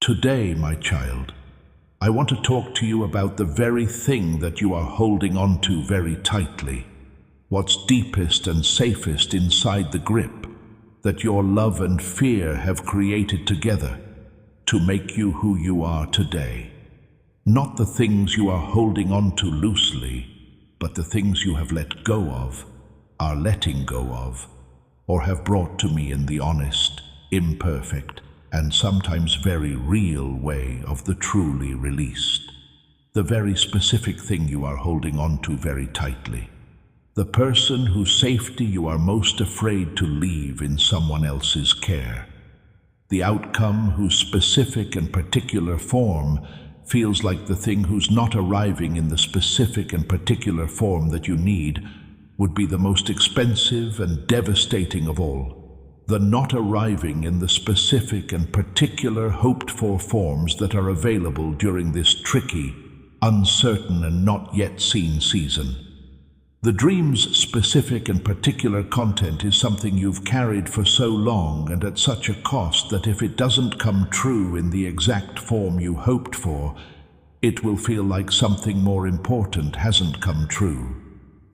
Today, my child, I want to talk to you about the very thing that you are holding on to very tightly, what's deepest and safest inside the grip that your love and fear have created together to make you who you are today. Not the things you are holding on to loosely, but the things you have let go of, are letting go of, or have brought to me in the honest, imperfect, and sometimes very real way of the truly released. The very specific thing you are holding on to very tightly. The person whose safety you are most afraid to leave in someone else's care. The outcome whose specific and particular form feels like the thing whose not arriving in the specific and particular form that you need would be the most expensive and devastating of all. The not arriving in the specific and particular hoped-for forms that are available during this tricky, uncertain and not yet seen season. The dream's specific and particular content is something you've carried for so long and at such a cost that if it doesn't come true in the exact form you hoped for, it will feel like something more important hasn't come true.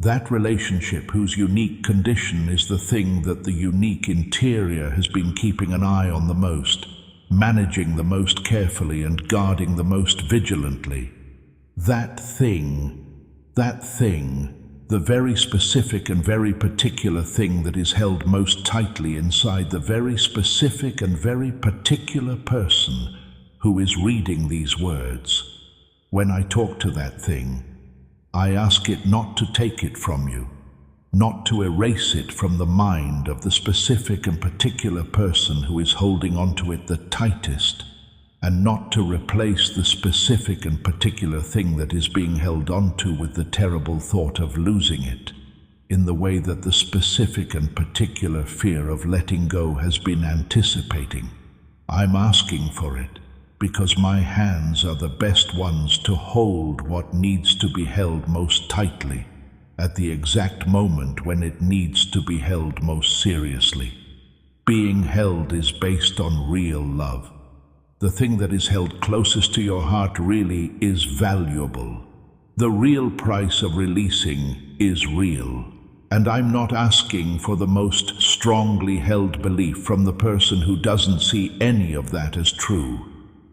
That relationship whose unique condition is the thing that the unique interior has been keeping an eye on the most, managing the most carefully and guarding the most vigilantly. That thing, the very specific and very particular thing that is held most tightly inside the very specific and very particular person who is reading these words. When I talk to that thing, I ask it not to take it from you, not to erase it from the mind of the specific and particular person who is holding onto it the tightest, and not to replace the specific and particular thing that is being held onto with the terrible thought of losing it, in the way that the specific and particular fear of letting go has been anticipating. I'm asking for it, because my hands are the best ones to hold what needs to be held most tightly at the exact moment when it needs to be held most seriously. Being held is based on real love. The thing that is held closest to your heart really is valuable. The real price of releasing is real. And I'm not asking for the most strongly held belief from the person who doesn't see any of that as true.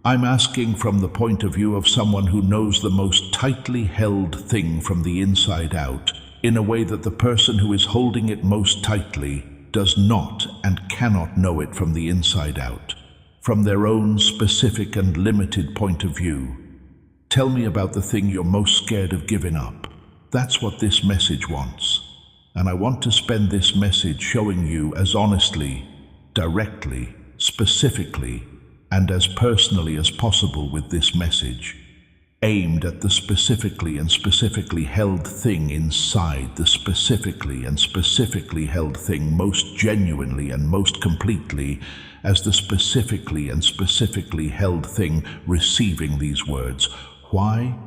I'm asking from the point of view of someone who knows the most tightly held thing from the inside out, in a way that the person who is holding it most tightly does not and cannot know it from the inside out, from their own specific and limited point of view. Tell me about the thing you're most scared of giving up. That's what this message wants. And I want to spend this message showing you as honestly, directly, specifically, and as personally as possible with this message, aimed at the specifically and specifically held thing inside the specifically and specifically held thing most genuinely and most completely as the specifically and specifically held thing receiving these words. Why?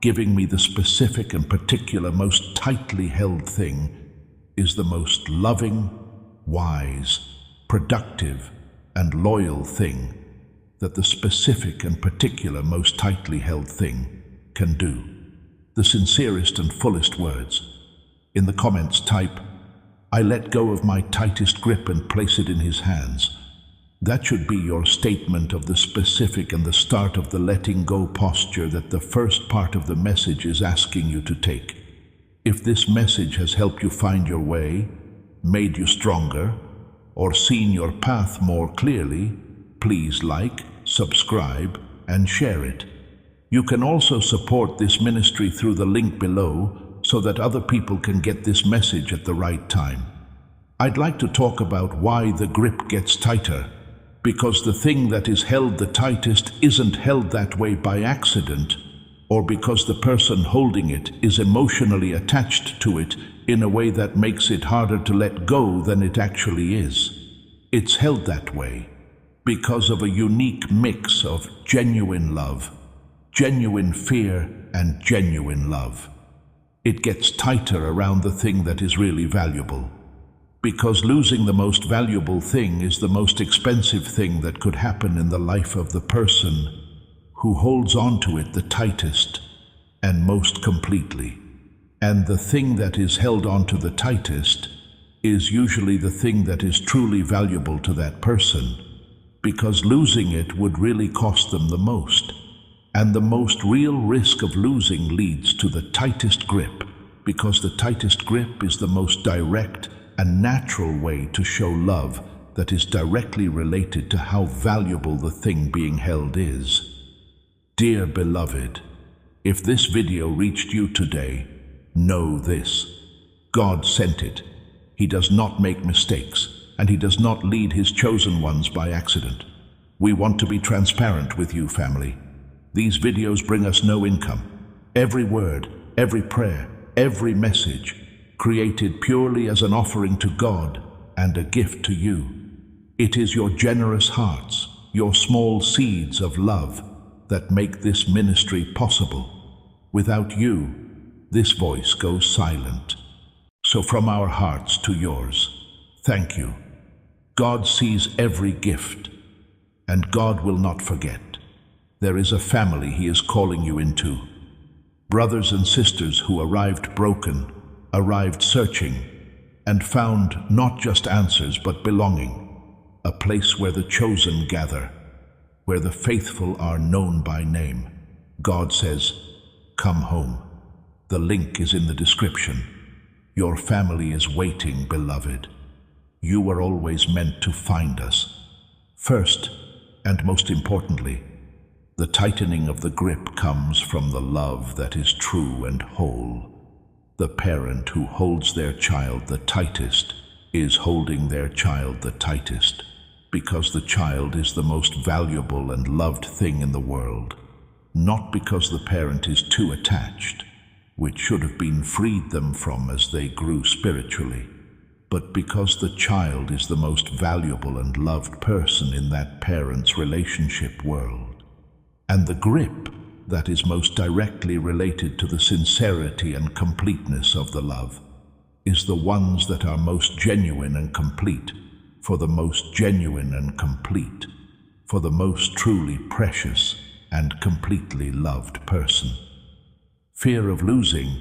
Giving me the specific and particular most tightly held thing is the most loving, wise, productive, and loyal thing that the specific and particular most tightly held thing can do. The sincerest and fullest words. In the comments type, I let go of my tightest grip and place it in his hands. That should be your statement of the specific and the start of the letting go posture that the first part of the message is asking you to take. If this message has helped you find your way, made you stronger, or seen your path more clearly, please like, subscribe, and share it. You can also support this ministry through the link below so that other people can get this message at the right time. I'd like to talk about why the grip gets tighter, because the thing that is held the tightest isn't held that way by accident, or because the person holding it is emotionally attached to it in a way that makes it harder to let go than it actually is. It's held that way because of a unique mix of genuine love, genuine fear, and genuine love. It gets tighter around the thing that is really valuable, Because losing the most valuable thing is the most expensive thing that could happen in the life of the person who holds on to it the tightest and most completely. And the thing that is held on to the tightest is usually the thing that is truly valuable to that person, because losing it would really cost them the most. And the most real risk of losing leads to the tightest grip, because the tightest grip is the most direct and natural way to show love that is directly related to how valuable the thing being held is. Dear beloved, if this video reached you today, know this: God sent it. He does not make mistakes, and He does not lead His chosen ones by accident. We want to be transparent with you, family. These videos bring us no income. Every word, every prayer, every message, created purely as an offering to God and a gift to you. It is your generous hearts, your small seeds of love, that make this ministry possible. Without you, this voice goes silent. So from our hearts to yours, thank you. God sees every gift, and God will not forget. There is a family He is calling you into. Brothers and sisters who arrived broken, arrived searching, and found not just answers but belonging, a place where the chosen gather, where the faithful are known by name. God says, come home. The link is in the description. Your family is waiting, beloved. You were always meant to find us. First, and most importantly, the tightening of the grip comes from the love that is true and whole. The parent who holds their child the tightest is holding their child the tightest, because the child is the most valuable and loved thing in the world, not because the parent is too attached, which should have been freed them from as they grew spiritually, but because the child is the most valuable and loved person in that parent's relationship world. And the grip that is most directly related to the sincerity and completeness of the love is the ones that are most genuine and complete, for the most genuine and complete, for the most truly precious and completely loved person. Fear of losing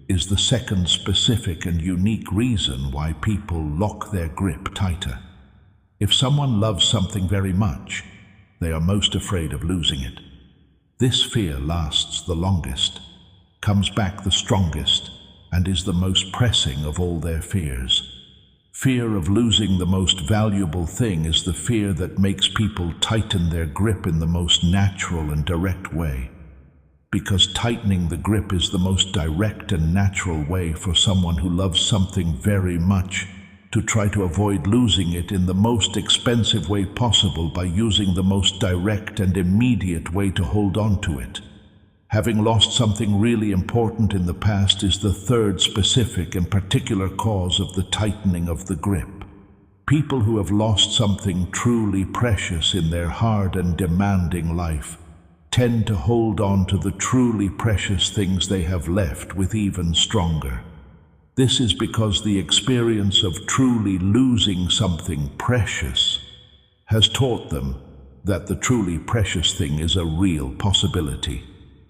is the second specific and unique reason why people lock their grip tighter. If someone loves something very much, they are most afraid of losing it. This fear lasts the longest, comes back the strongest, and is the most pressing of all their fears. Fear of losing the most valuable thing is the fear that makes people tighten their grip in the most natural and direct way. Because tightening the grip is the most direct and natural way for someone who loves something very much to try to avoid losing it in the most expensive way possible by using the most direct and immediate way to hold on to it. Having lost something really important in the past is the third specific and particular cause of the tightening of the grip. People who have lost something truly precious in their hard and demanding life tend to hold on to the truly precious things they have left with even stronger. This is because the experience of truly losing something precious has taught them that the truly precious thing is a real possibility,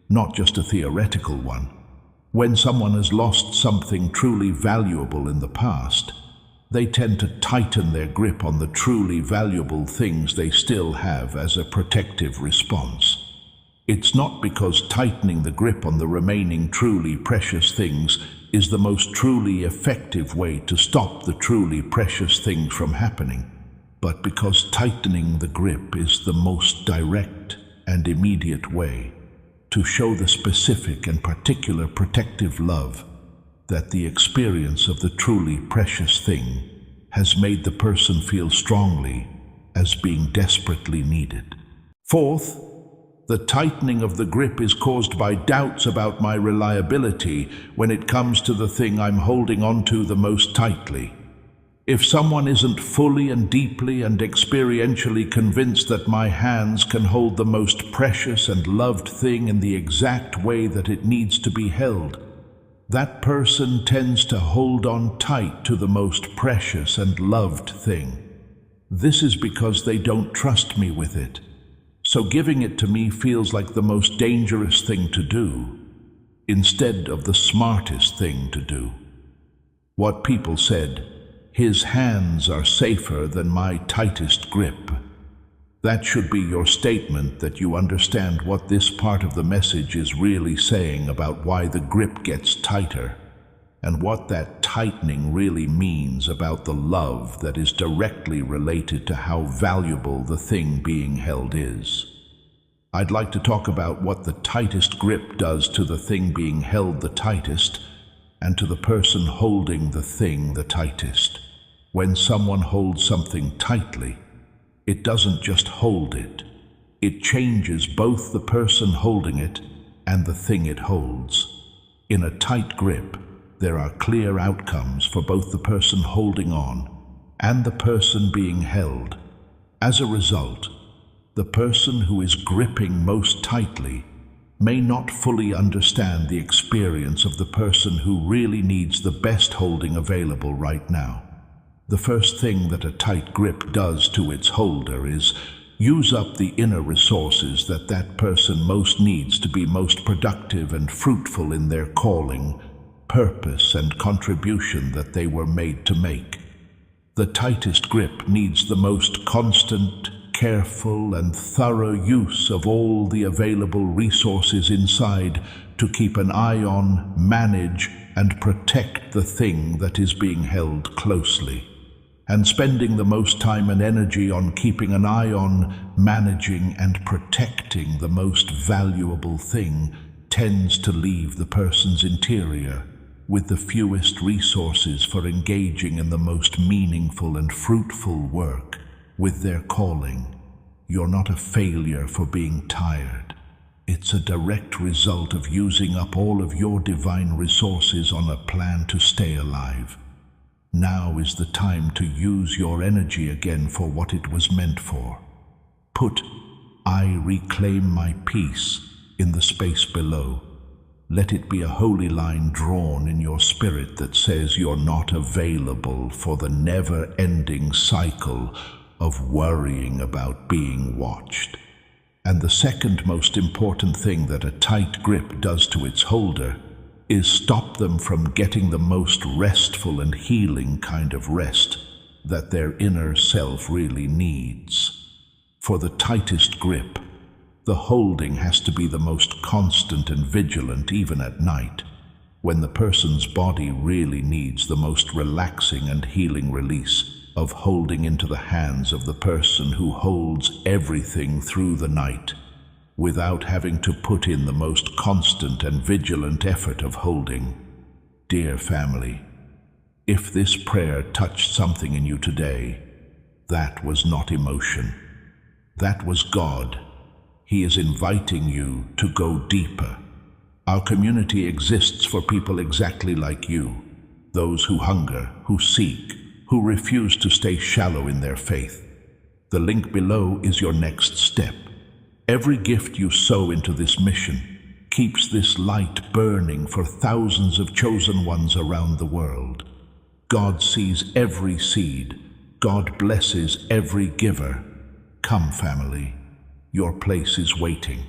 not just a theoretical one. When someone has lost something truly valuable in the past, they tend to tighten their grip on the truly valuable things they still have as a protective response. It's not because tightening the grip on the remaining truly precious things is the most truly effective way to stop the truly precious things from happening, but because tightening the grip is the most direct and immediate way to show the specific and particular protective love that the experience of the truly precious thing has made the person feel strongly as being desperately needed. Fourth, the tightening of the grip is caused by doubts about my reliability when it comes to the thing I'm holding on to the most tightly. If someone isn't fully and deeply and experientially convinced that my hands can hold the most precious and loved thing in the exact way that it needs to be held, That person tends to hold on tight to the most precious and loved thing. This is because they don't trust me with it. So giving it to me feels like the most dangerous thing to do, instead of the smartest thing to do. What people said, his hands are safer than my tightest grip. That should be your statement that you understand what this part of the message is really saying about why the grip gets tighter, and what that tightening really means about the love that is directly related to how valuable the thing being held is. I'd like to talk about what the tightest grip does to the thing being held the tightest and to the person holding the thing the tightest. When someone holds something tightly, it doesn't just hold it. It changes both the person holding it and the thing it holds. In a tight grip, there are clear outcomes for both the person holding on and the person being held. As a result, the person who is gripping most tightly may not fully understand the experience of the person who really needs the best holding available right now. The first thing that a tight grip does to its holder is use up the inner resources that that person most needs to be most productive and fruitful in their calling, purpose, and contribution that they were made to make. The tightest grip needs the most constant, careful, and thorough use of all the available resources inside to keep an eye on, manage, and protect the thing that is being held closely. And spending the most time and energy on keeping an eye on, managing, and protecting the most valuable thing tends to leave the person's interior with the fewest resources for engaging in the most meaningful and fruitful work with their calling. You're not a failure for being tired. It's a direct result of using up all of your divine resources on a plan to stay alive. Now is the time to use your energy again for what it was meant for. Put "I reclaim my peace" in the space below. Let it be a holy line drawn in your spirit that says you're not available for the never-ending cycle of worrying about being watched. And the second most important thing that a tight grip does to its holder is stop them from getting the most restful and healing kind of rest that their inner self really needs. For the tightest grip, the holding has to be the most constant and vigilant even at night, when the person's body really needs the most relaxing and healing release of holding into the hands of the person who holds everything through the night, without having to put in the most constant and vigilant effort of holding. Dear family, if this prayer touched something in you today, that was not emotion. That was God. He is inviting you to go deeper. Our community exists for people exactly like you, those who hunger, who seek, who refuse to stay shallow in their faith. The link below is your next step. Every gift you sow into this mission keeps this light burning for thousands of chosen ones around the world. God sees every seed. God blesses every giver. Come, family. Your place is waiting.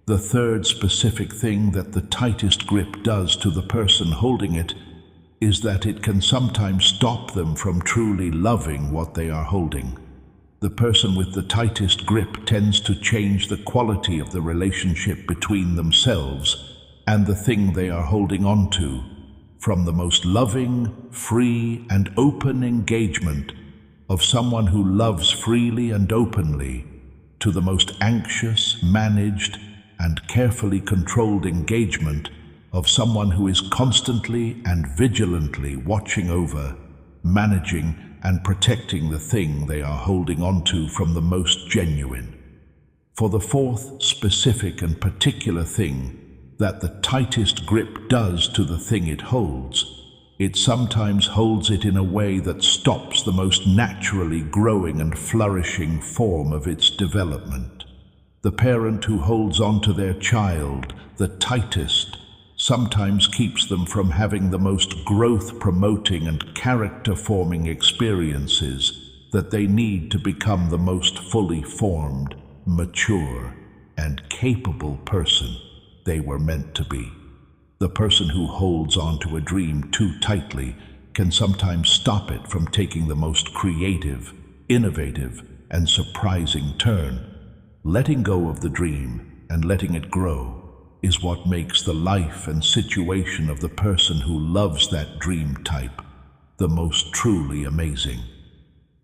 The third specific thing that the tightest grip does to the person holding it is that it can sometimes stop them from truly loving what they are holding. The person with the tightest grip tends to change the quality of the relationship between themselves and the thing they are holding on to, from the most loving, free, and open engagement of someone who loves freely and openly, to the most anxious, managed, and carefully controlled engagement of someone who is constantly and vigilantly watching over, managing, and protecting the thing they are holding on to from the most genuine. For the fourth specific and particular thing that the tightest grip does to the thing it holds, it sometimes holds it in a way that stops the most naturally growing and flourishing form of its development. The parent who holds on to their child the tightest sometimes keeps them from having the most growth-promoting and character-forming experiences that they need to become the most fully formed, mature, and capable person they were meant to be. The person who holds on to a dream too tightly can sometimes stop it from taking the most creative, innovative, and surprising turn. Letting go of the dream and letting it grow is what makes the life and situation of the person who loves that dream type the most truly amazing.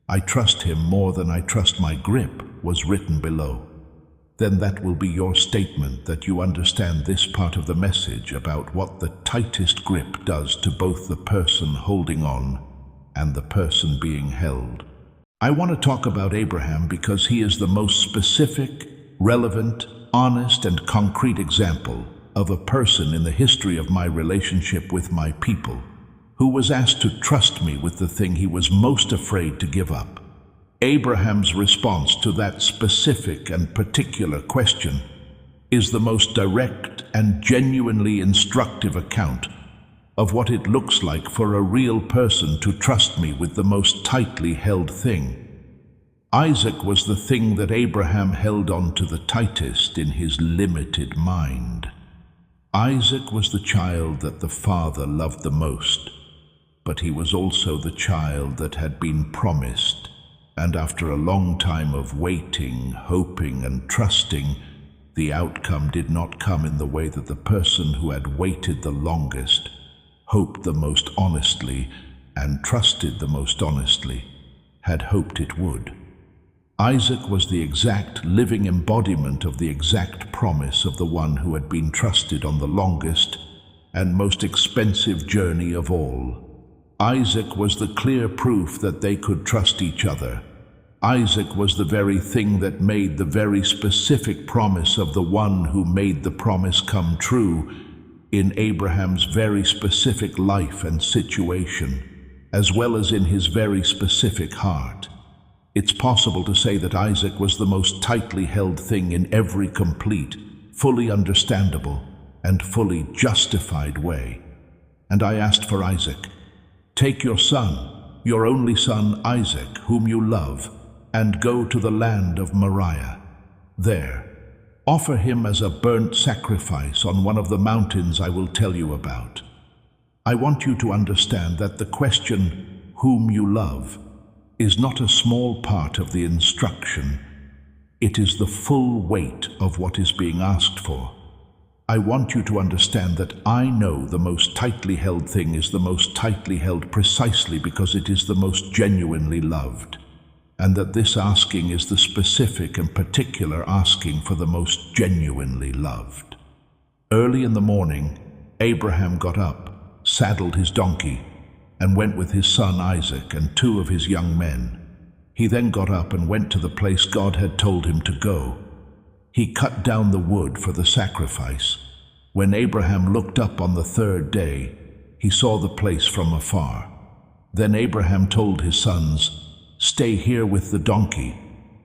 "I trust him more than I trust my grip" was written below. Then that will be your statement that you understand this part of the message about what the tightest grip does to both the person holding on and the person being held. I want to talk about Abraham because he is the most specific, relevant, honest, and concrete example of a person in the history of my relationship with my people who was asked to trust me with the thing he was most afraid to give up. Abraham's response to that specific and particular question is the most direct and genuinely instructive account of what it looks like for a real person to trust me with the most tightly held thing. Isaac was the thing that Abraham held on to the tightest in his limited mind. Isaac was the child that the father loved the most, but he was also the child that had been promised. And after a long time of waiting, hoping, and trusting, the outcome did not come in the way that the person who had waited the longest, hoped the most honestly, and trusted the most honestly, had hoped it would. Isaac was the exact living embodiment of the exact promise of the one who had been trusted on the longest and most expensive journey of all. Isaac was the clear proof that they could trust each other. Isaac was the very thing that made the very specific promise of the one who made the promise come true in Abraham's very specific life and situation, as well as in his very specific heart. It's possible to say that Isaac was the most tightly held thing in every complete, fully understandable, and fully justified way. And I asked for Isaac, "Take your son, your only son Isaac, whom you love, and go to the land of Moriah. There, offer him as a burnt sacrifice on one of the mountains I will tell you about." I want you to understand that the question, "whom you love," is not a small part of the instruction. It is the full weight of what is being asked for. I want you to understand that I know the most tightly held thing is the most tightly held precisely because it is the most genuinely loved, and that this asking is the specific and particular asking for the most genuinely loved. Early in the morning, Abraham got up, saddled his donkey, and went with his son Isaac and 2 of his young men. He then got up and went to the place God had told him to go. He cut down the wood for the sacrifice. When Abraham looked up on the 3rd day, he saw the place from afar. Then Abraham told his sons, "Stay here with the donkey.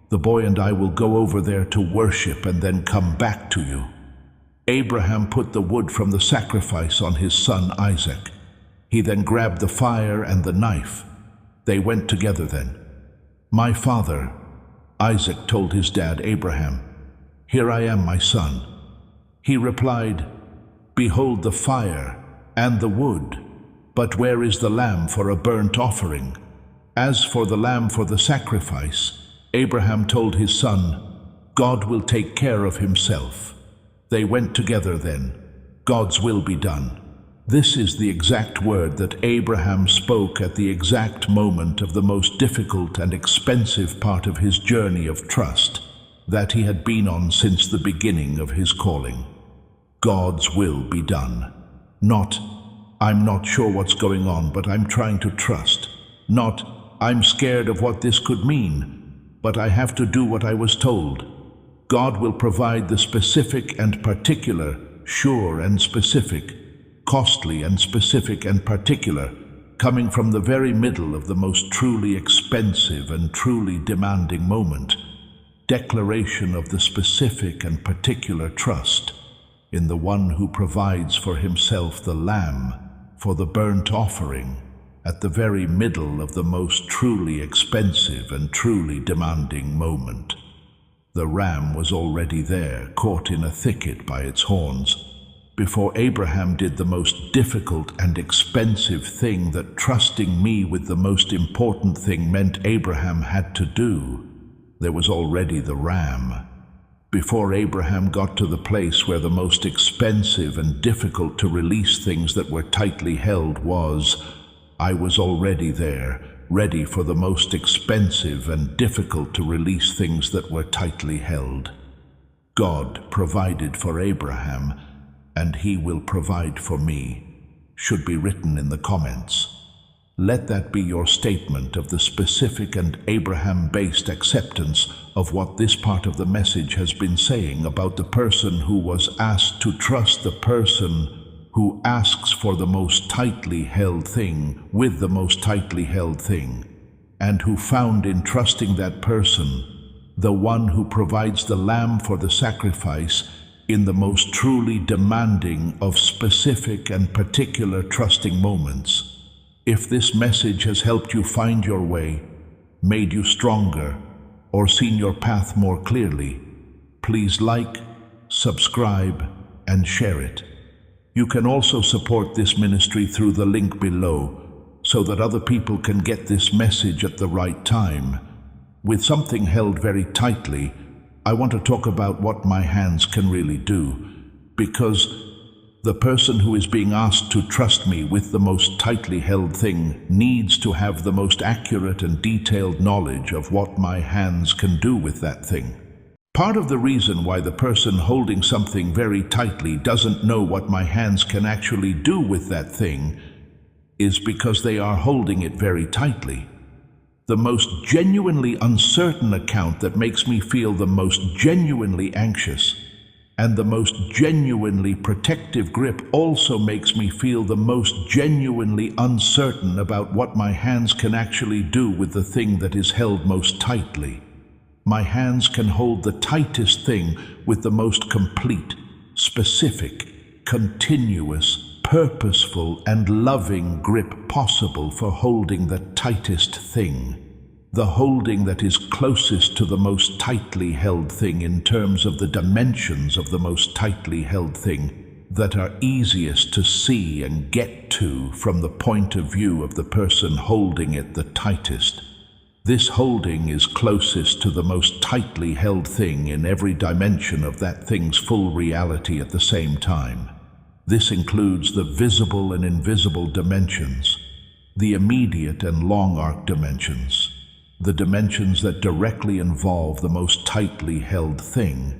The boy and I will go over there to worship and then come back to you." Abraham put the wood from the sacrifice on his son Isaac. He then grabbed the fire and the knife. They went together then. "My father," Isaac told his dad Abraham, "Here I am, my son." He replied, "Behold the fire and the wood, but where is the lamb for a burnt offering?" As for the lamb for the sacrifice, Abraham told his son, "God will take care of himself." They went together then. God's will be done. This is the exact word that Abraham spoke at the exact moment of the most difficult and expensive part of his journey of trust that he had been on since the beginning of his calling. God's will be done. Not, "I'm not sure what's going on, but I'm trying to trust." Not, "I'm scared of what this could mean, but I have to do what I was told." God will provide the specific and particular, sure and specific, costly and specific and particular, coming from the very middle of the most truly expensive and truly demanding moment. Declaration of the specific and particular trust. in the one who provides for himself the lamb for the burnt offering at the very middle of the most truly expensive and truly demanding moment. The ram was already there, caught in a thicket by its horns, before Abraham did the most difficult and expensive thing that trusting me with the most important thing meant Abraham had to do. There was already the ram. Before Abraham got to the place where the most expensive and difficult to release things that were tightly held was, I was already there, ready for the most expensive and difficult to release things that were tightly held. God provided for Abraham, and he will provide for me, should be written in the comments. Let that be your statement of the specific and Abraham-based acceptance of what this part of the message has been saying about the person who was asked to trust the person who asks for the most tightly held thing with the most tightly held thing, and who found in trusting that person, the one who provides the lamb for the sacrifice in the most truly demanding of specific and particular trusting moments. If this message has helped you find your way, made you stronger, or seen your path more clearly, please like, subscribe, and share it. You can also support this ministry through the link below so that other people can get this message at the right time. With something held very tightly, I want to talk about what my hands can really do, because the person who is being asked to trust me with the most tightly held thing needs to have the most accurate and detailed knowledge of what my hands can do with that thing. Part of the reason why the person holding something very tightly doesn't know what my hands can actually do with that thing is because they are holding it very tightly. The most genuinely uncertain account that makes me feel the most genuinely anxious and the most genuinely protective grip also makes me feel the most genuinely uncertain about what my hands can actually do with the thing that is held most tightly. My hands can hold the tightest thing with the most complete, specific, continuous, purposeful, and loving grip possible for holding the tightest thing. The holding that is closest to the most tightly held thing in terms of the dimensions of the most tightly held thing that are easiest to see and get to from the point of view of the person holding it the tightest. This holding is closest to the most tightly held thing in every dimension of that thing's full reality at the same time. This includes the visible and invisible dimensions, the immediate and long arc dimensions, the dimensions that directly involve the most tightly held thing,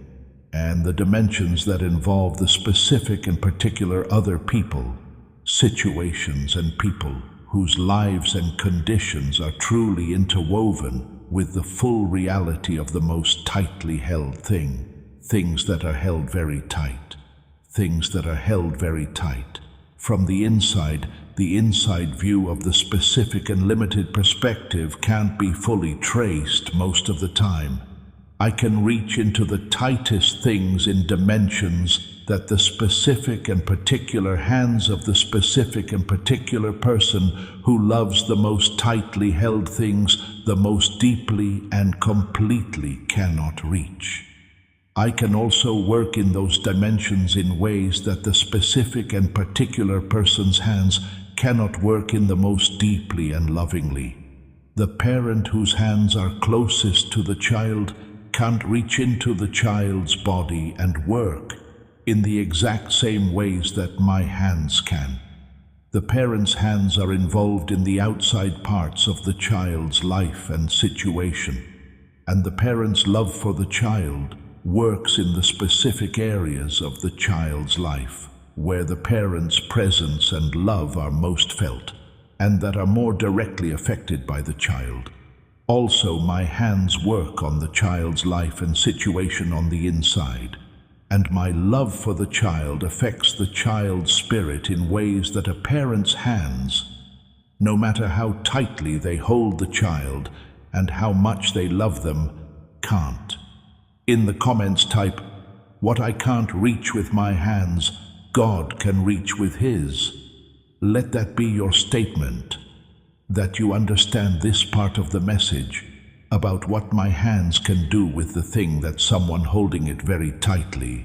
and the dimensions that involve the specific and particular other people, situations, and people whose lives and conditions are truly interwoven with the full reality of the most tightly held thing, things that are held very tight, things that are held very tight. From the inside view of the specific and limited perspective can't be fully traced most of the time. I can reach into the tightest things in dimensions that the specific and particular hands of the specific and particular person who loves the most tightly held things the most deeply and completely cannot reach. I can also work in those dimensions in ways that the specific and particular person's hands cannot work in the most deeply and lovingly. The parent whose hands are closest to the child can't reach into the child's body and work in the exact same ways that my hands can. The parent's hands are involved in the outside parts of the child's life and situation, and the parent's love for the child works in the specific areas of the child's life where the parent's presence and love are most felt and that are more directly affected by the child. Also, my hands work on the child's life and situation on the inside, and my love for the child affects the child's spirit in ways that a parent's hands, no matter how tightly they hold the child and how much they love them, can't. In the comments type, What I can't reach with my hands, God can reach with His. Let that be your statement, that you understand this part of the message about what my hands can do with the thing that someone holding it very tightly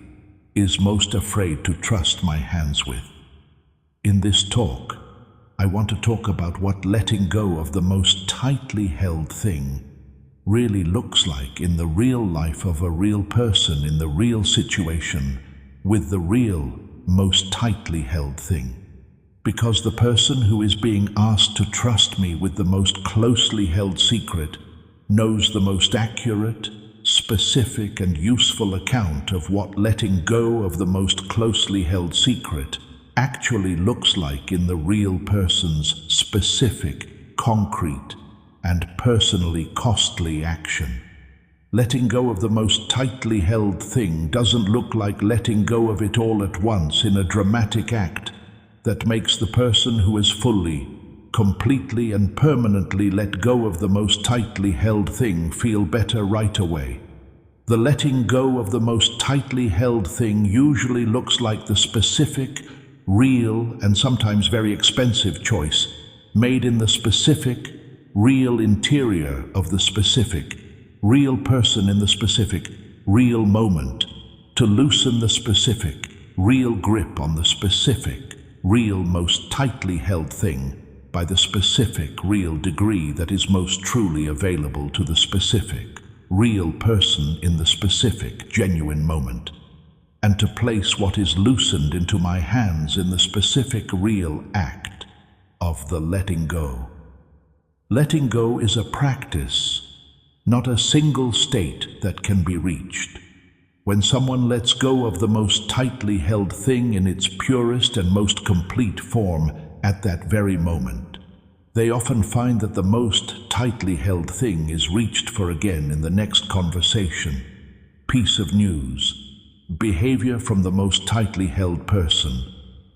is most afraid to trust my hands with. In this talk, I want to talk about what letting go of the most tightly held thing really looks like in the real life of a real person in the real situation with the real, most tightly held thing. Because the person who is being asked to trust me with the most closely held secret knows the most accurate, specific, and useful account of what letting go of the most closely held secret actually looks like in the real person's specific, concrete, and personally costly action. Letting go of the most tightly held thing doesn't look like letting go of it all at once in a dramatic act that makes the person who is fully, completely, and permanently let go of the most tightly held thing feel better right away. The letting go of the most tightly held thing usually looks like the specific, real, and sometimes very expensive choice made in the specific, real interior of the specific, real person in the specific, real moment, to loosen the specific, real grip on the specific, real, most tightly held thing by the specific, real degree that is most truly available to the specific, real person in the specific, genuine moment, and to place what is loosened into my hands in the specific, real act of the letting go. Letting go is a practice, not a single state that can be reached. When someone lets go of the most tightly held thing in its purest and most complete form at that very moment, they often find that the most tightly held thing is reached for again in the next conversation, piece of news, behavior from the most tightly held person,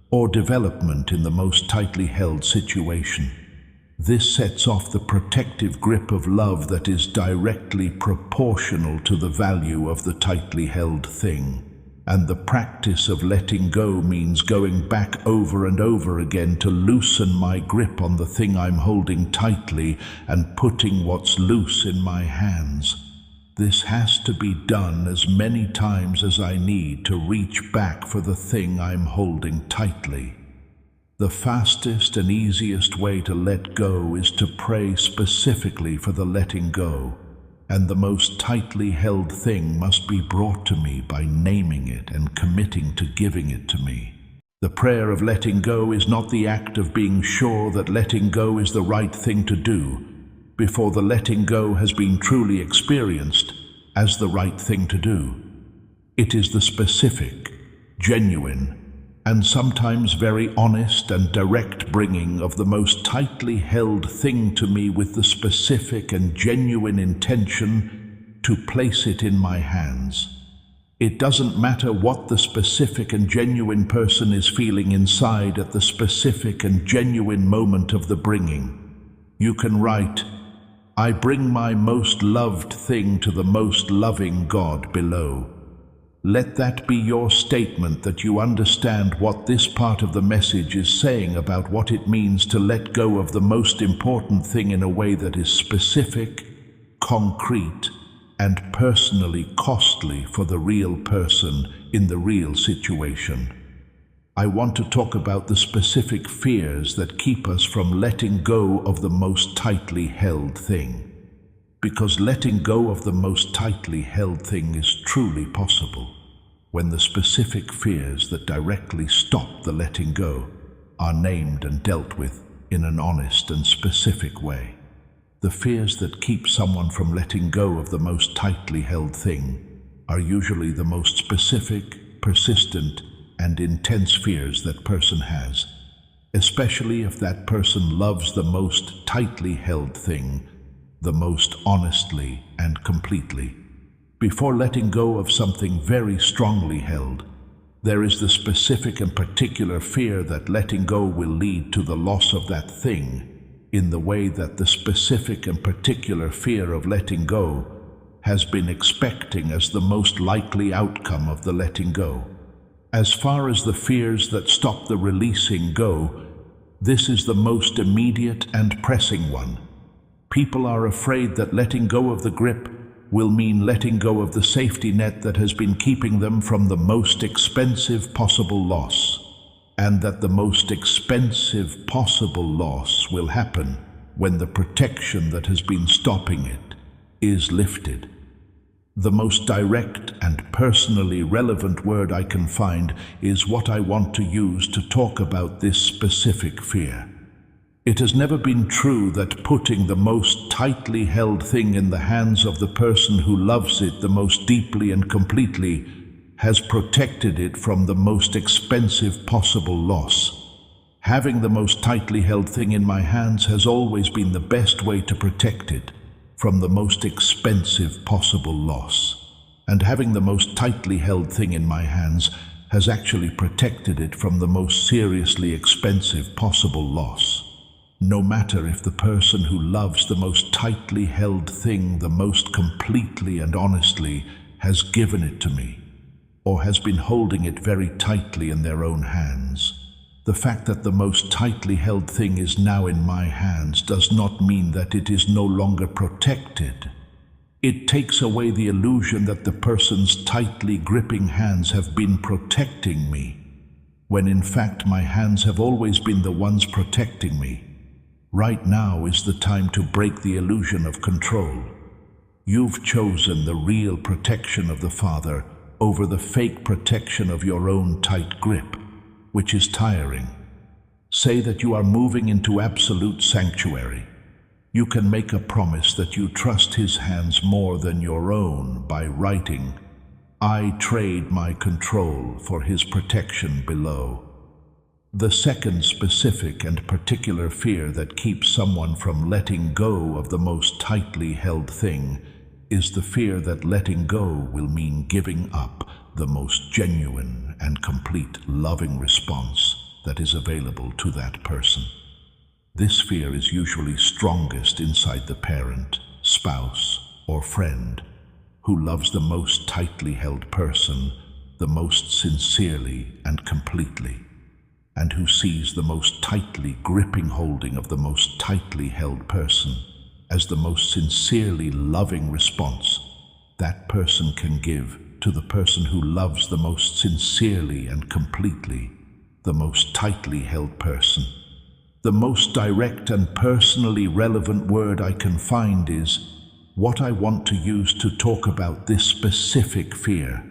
or development in the most tightly held situation. This sets off the protective grip of love that is directly proportional to the value of the tightly held thing. And the practice of letting go means going back over and over again to loosen my grip on the thing I'm holding tightly and putting what's loose in my hands. This has to be done as many times as I need to reach back for the thing I'm holding tightly. The fastest and easiest way to let go is to pray specifically for the letting go, and the most tightly held thing must be brought to me by naming it and committing to giving it to me. The prayer of letting go is not the act of being sure that letting go is the right thing to do before the letting go has been truly experienced as the right thing to do. It is the specific, genuine, and sometimes very honest and direct bringing of the most tightly held thing to me with the specific and genuine intention to place it in my hands. It doesn't matter what the specific and genuine person is feeling inside at the specific and genuine moment of the bringing. You can write, "I bring my most loved thing to the most loving God below." Let that be your statement that you understand what this part of the message is saying about what it means to let go of the most important thing in a way that is specific, concrete, and personally costly for the real person in the real situation. I want to talk about the specific fears that keep us from letting go of the most tightly held thing. Because letting go of the most tightly held thing is truly possible when the specific fears that directly stop the letting go are named and dealt with in an honest and specific way. The fears that keep someone from letting go of the most tightly held thing are usually the most specific, persistent, and intense fears that person has, especially if that person loves the most tightly held thing the most honestly and completely. Before letting go of something very strongly held, there is the specific and particular fear that letting go will lead to the loss of that thing, in the way that the specific and particular fear of letting go has been expecting as the most likely outcome of the letting go. As far as the fears that stop the releasing go, this is the most immediate and pressing one. People are afraid that letting go of the grip will mean letting go of the safety net that has been keeping them from the most expensive possible loss, and that the most expensive possible loss will happen when the protection that has been stopping it is lifted. The most direct and personally relevant word I can find is what I want to use to talk about this specific fear. It has never been true that putting the most tightly held thing in the hands of the person who loves it the most deeply and completely has protected it from the most expensive possible loss. Having the most tightly held thing in my hands has always been the best way to protect it from the most expensive possible loss. And having the most tightly held thing in my hands has actually protected it from the most seriously expensive possible loss. No matter if the person who loves the most tightly held thing the most completely and honestly has given it to me, or has been holding it very tightly in their own hands, the fact that the most tightly held thing is now in my hands does not mean that it is no longer protected. It takes away the illusion that the person's tightly gripping hands have been protecting me, when in fact my hands have always been the ones protecting me. Right now is the time to break the illusion of control. You've chosen the real protection of the Father over the fake protection of your own tight grip, which is tiring. Say that you are moving into absolute sanctuary. You can make a promise that you trust His hands more than your own by writing, "I trade my control for His protection below." The second specific and particular fear that keeps someone from letting go of the most tightly held thing is the fear that letting go will mean giving up the most genuine and complete loving response that is available to that person. This fear is usually strongest inside the parent, spouse, or friend who loves the most tightly held person the most sincerely and completely, and who sees the most tightly gripping holding of the most tightly held person as the most sincerely loving response that person can give to the person who loves the most sincerely and completely the most tightly held person. The most direct and personally relevant word I can find is what I want to use to talk about this specific fear.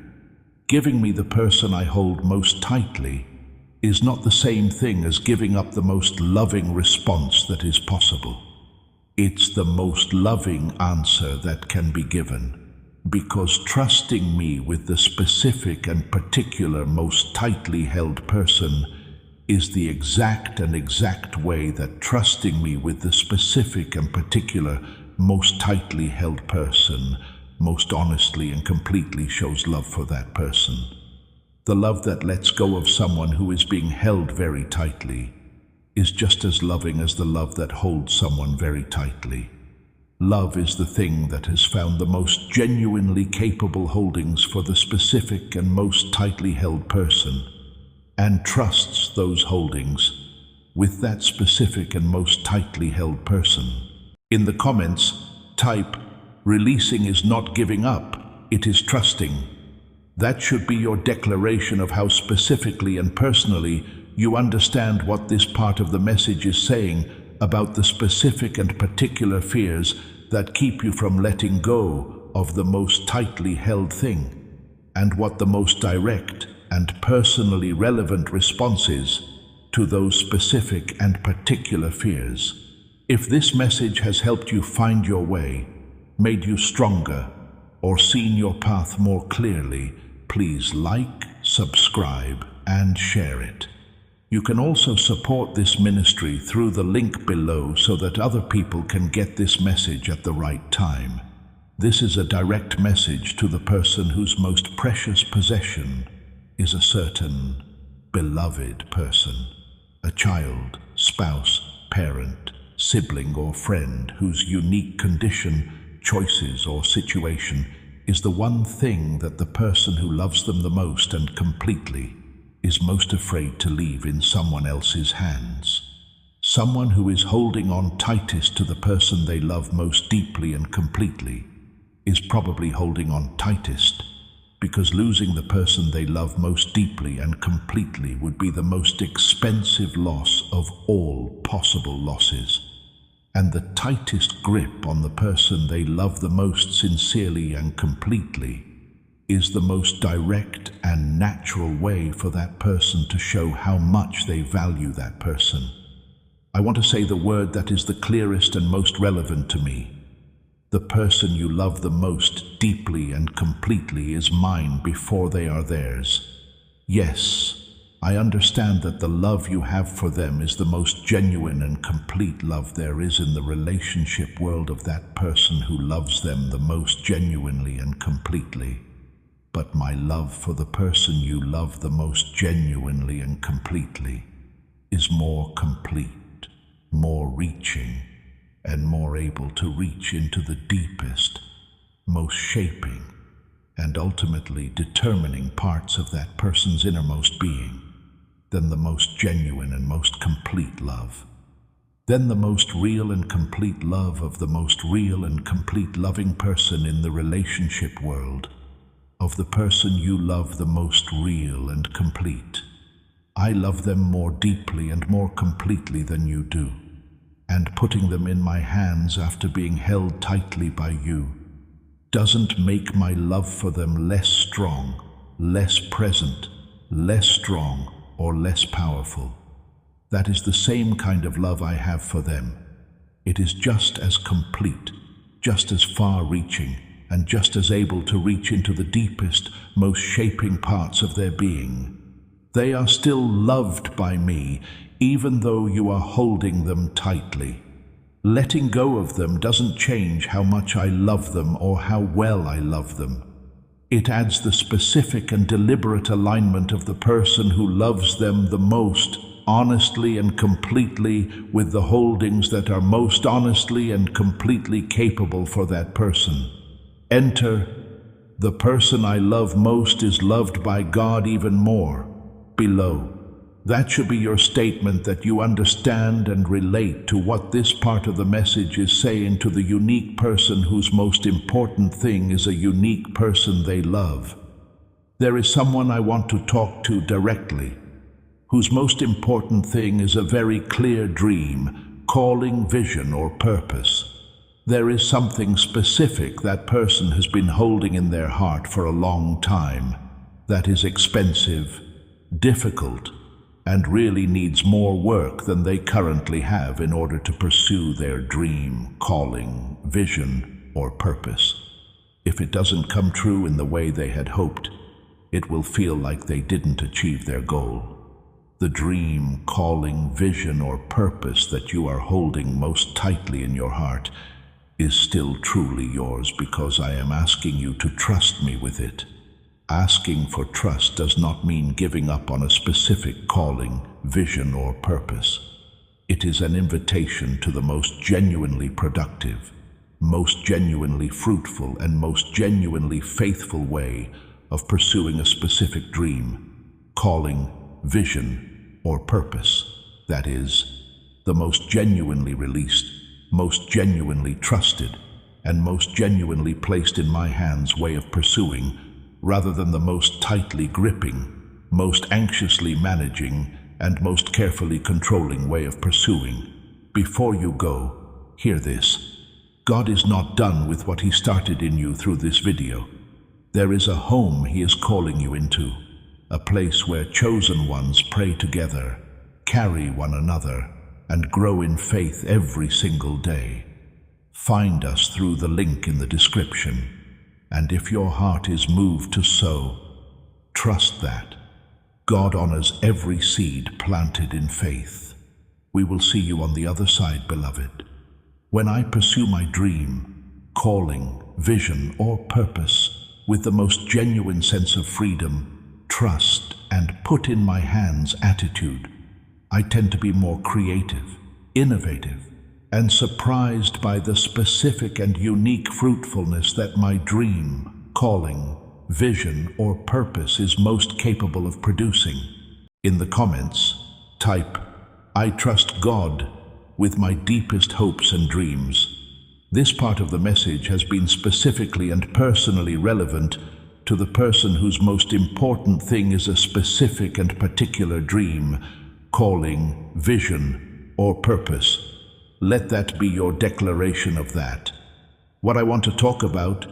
Giving me the person I hold most tightly is not the same thing as giving up the most loving response that is possible. It's the most loving answer that can be given, because trusting me with the specific and particular most tightly held person is the exact way that trusting me with the specific and particular most tightly held person most honestly and completely shows love for that person. The love that lets go of someone who is being held very tightly is just as loving as the love that holds someone very tightly. Love is the thing that has found the most genuinely capable holdings for the specific and most tightly held person, and trusts those holdings with that specific and most tightly held person. In the comments, type, "Releasing is not giving up, it is trusting." That should be your declaration of how specifically and personally you understand what this part of the message is saying about the specific and particular fears that keep you from letting go of the most tightly held thing, and what the most direct and personally relevant response is to those specific and particular fears. If this message has helped you find your way, made you stronger, or seen your path more clearly, please like, subscribe, and share it. You can also support this ministry through the link below so that other people can get this message at the right time. This is a direct message to the person whose most precious possession is a certain beloved person, a child, spouse, parent, sibling, or friend whose unique condition choices, or situation is the one thing that the person who loves them the most and completely is most afraid to leave in someone else's hands. Someone who is holding on tightest to the person they love most deeply and completely is probably holding on tightest because losing the person they love most deeply and completely would be the most expensive loss of all possible losses. And the tightest grip on the person they love the most sincerely and completely is the most direct and natural way for that person to show how much they value that person. I want to say the word that is the clearest and most relevant to me. The person you love the most deeply and completely is mine before they are theirs. Yes, I understand that the love you have for them is the most genuine and complete love there is in the relationship world of that person who loves them the most genuinely and completely. But my love for the person you love the most genuinely and completely is more complete, more reaching, and more able to reach into the deepest, most shaping, and ultimately determining parts of that person's innermost being than the most genuine and most complete love. Then the most real and complete love of the most real and complete loving person in the relationship world, of the person you love the most real and complete. I love them more deeply and more completely than you do. And putting them in my hands after being held tightly by you doesn't make my love for them less strong, less present, less strong, or less powerful. That is the same kind of love I have for them. It is just as complete, just as far-reaching, and just as able to reach into the deepest, most shaping parts of their being. They are still loved by me, even though you are holding them tightly. Letting go of them doesn't change how much I love them or how well I love them. It adds the specific and deliberate alignment of the person who loves them the most, honestly and completely, with the holdings that are most honestly and completely capable for that person. Enter, the person I love most is loved by God even more, below. That should be your statement that you understand and relate to what this part of the message is saying to the unique person whose most important thing is a unique person they love. There is someone I want to talk to directly, whose most important thing is a very clear dream, calling, vision, or purpose. There is something specific that person has been holding in their heart for a long time that is expensive, difficult, and really needs more work than they currently have in order to pursue their dream, calling, vision, or purpose. If it doesn't come true in the way they had hoped, it will feel like they didn't achieve their goal. The dream, calling, vision, or purpose that you are holding most tightly in your heart is still truly yours because I am asking you to trust me with it. Asking for trust does not mean giving up on a specific calling, vision, or purpose. It is an invitation to the most genuinely productive, most genuinely fruitful, and most genuinely faithful way of pursuing a specific dream, calling, vision, or purpose. That is, the most genuinely released, most genuinely trusted, and most genuinely placed in my hands way of pursuing, rather than the most tightly gripping, most anxiously managing, and most carefully controlling way of pursuing. Before you go, hear this. God is not done with what He started in you through this video. There is a home He is calling you into, a place where chosen ones pray together, carry one another, and grow in faith every single day. Find us through the link in the description. And if your heart is moved to sow, trust that God honors every seed planted in faith. We will see you on the other side, beloved. When I pursue my dream, calling, vision, or purpose with the most genuine sense of freedom, trust, and put in my hands attitude, I tend to be more creative, innovative, and surprised by the specific and unique fruitfulness that my dream, calling, vision, or purpose is most capable of producing. In the comments, type, "I trust God with my deepest hopes and dreams." This part of the message has been specifically and personally relevant to the person whose most important thing is a specific and particular dream, calling, vision, or purpose. Let that be your declaration of that. What I want to talk about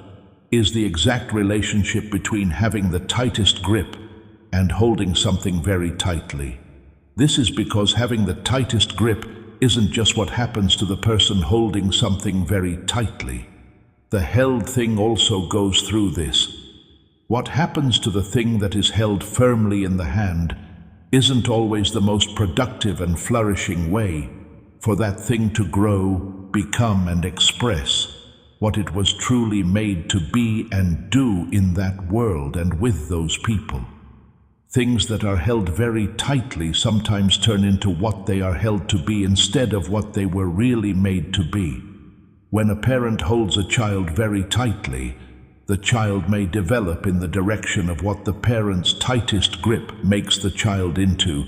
is the exact relationship between having the tightest grip and holding something very tightly. This is because having the tightest grip isn't just what happens to the person holding something very tightly. The held thing also goes through this. What happens to the thing that is held firmly in the hand isn't always the most productive and flourishing way for that thing to grow, become, and express what it was truly made to be and do in that world and with those people. Things that are held very tightly sometimes turn into what they are held to be instead of what they were really made to be. When a parent holds a child very tightly, the child may develop in the direction of what the parent's tightest grip makes the child into,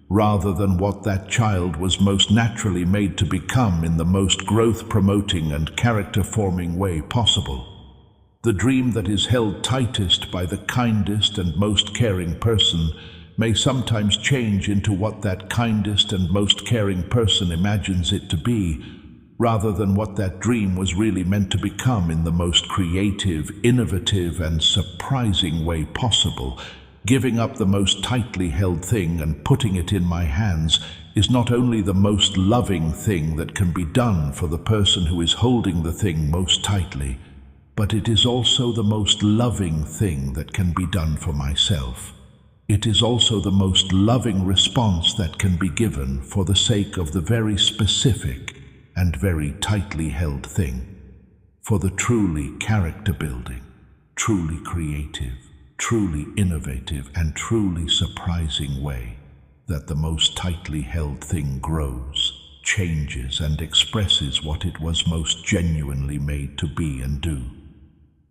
rather than what that child was most naturally made to become in the most growth-promoting and character-forming way possible. The dream that is held tightest by the kindest and most caring person may sometimes change into what that kindest and most caring person imagines it to be, rather than what that dream was really meant to become in the most creative, innovative, and surprising way possible. Giving up the most tightly held thing and putting it in my hands is not only the most loving thing that can be done for the person who is holding the thing most tightly, but it is also the most loving thing that can be done for myself. It is also the most loving response that can be given for the sake of the very specific and very tightly held thing, for the truly character-building, truly creative, truly innovative, and truly surprising way that the most tightly held thing grows, changes, and expresses what it was most genuinely made to be and do.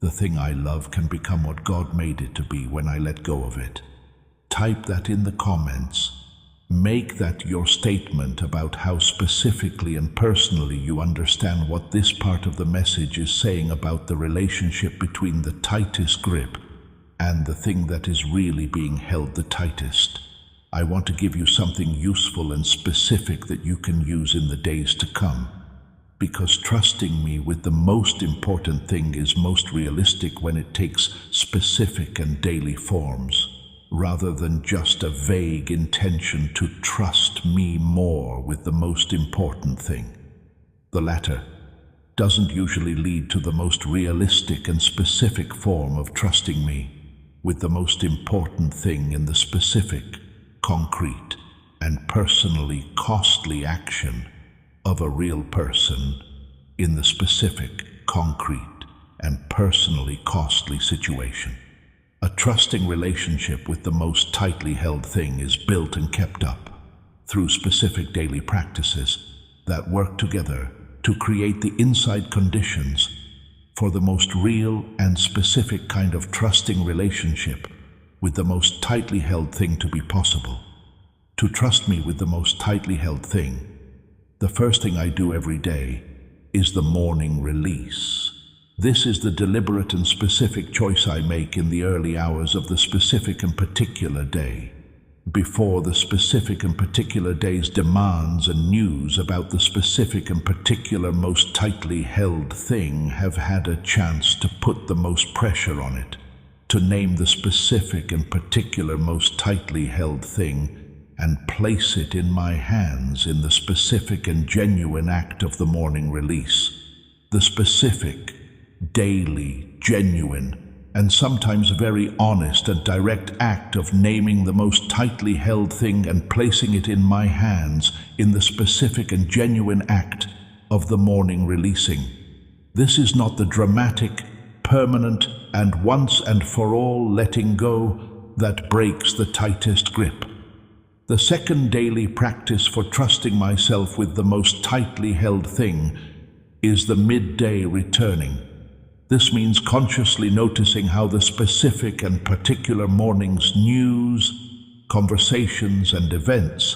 The thing I love can become what God made it to be when I let go of it. Type that in the comments. Make that your statement about how specifically and personally you understand what this part of the message is saying about the relationship between the tightest grip and the thing that is really being held the tightest. I want to give you something useful and specific that you can use in the days to come, because trusting me with the most important thing is most realistic when it takes specific and daily forms, rather than just a vague intention to trust me more with the most important thing. The latter doesn't usually lead to the most realistic and specific form of trusting me with the most important thing in the specific, concrete, and personally costly action of a real person in the specific, concrete, and personally costly situation. A trusting relationship with the most tightly held thing is built and kept up through specific daily practices that work together to create the inside conditions for the most real and specific kind of trusting relationship with the most tightly held thing to be possible. To trust me with the most tightly held thing, the first thing I do every day is the morning release. This is the deliberate and specific choice I make in the early hours of the specific and particular day, before the specific and particular day's demands and news about the specific and particular most tightly held thing have had a chance to put the most pressure on it, to name the specific and particular most tightly held thing and place it in my hands in the specific and genuine act of the morning release. The specific, daily, genuine, and sometimes very honest and direct act of naming the most tightly held thing and placing it in my hands in the specific and genuine act of the morning releasing. This is not the dramatic, permanent, and once and for all letting go that breaks the tightest grip. The second daily practice for trusting myself with the most tightly held thing is the midday returning. This means consciously noticing how the specific and particular morning's news, conversations, and events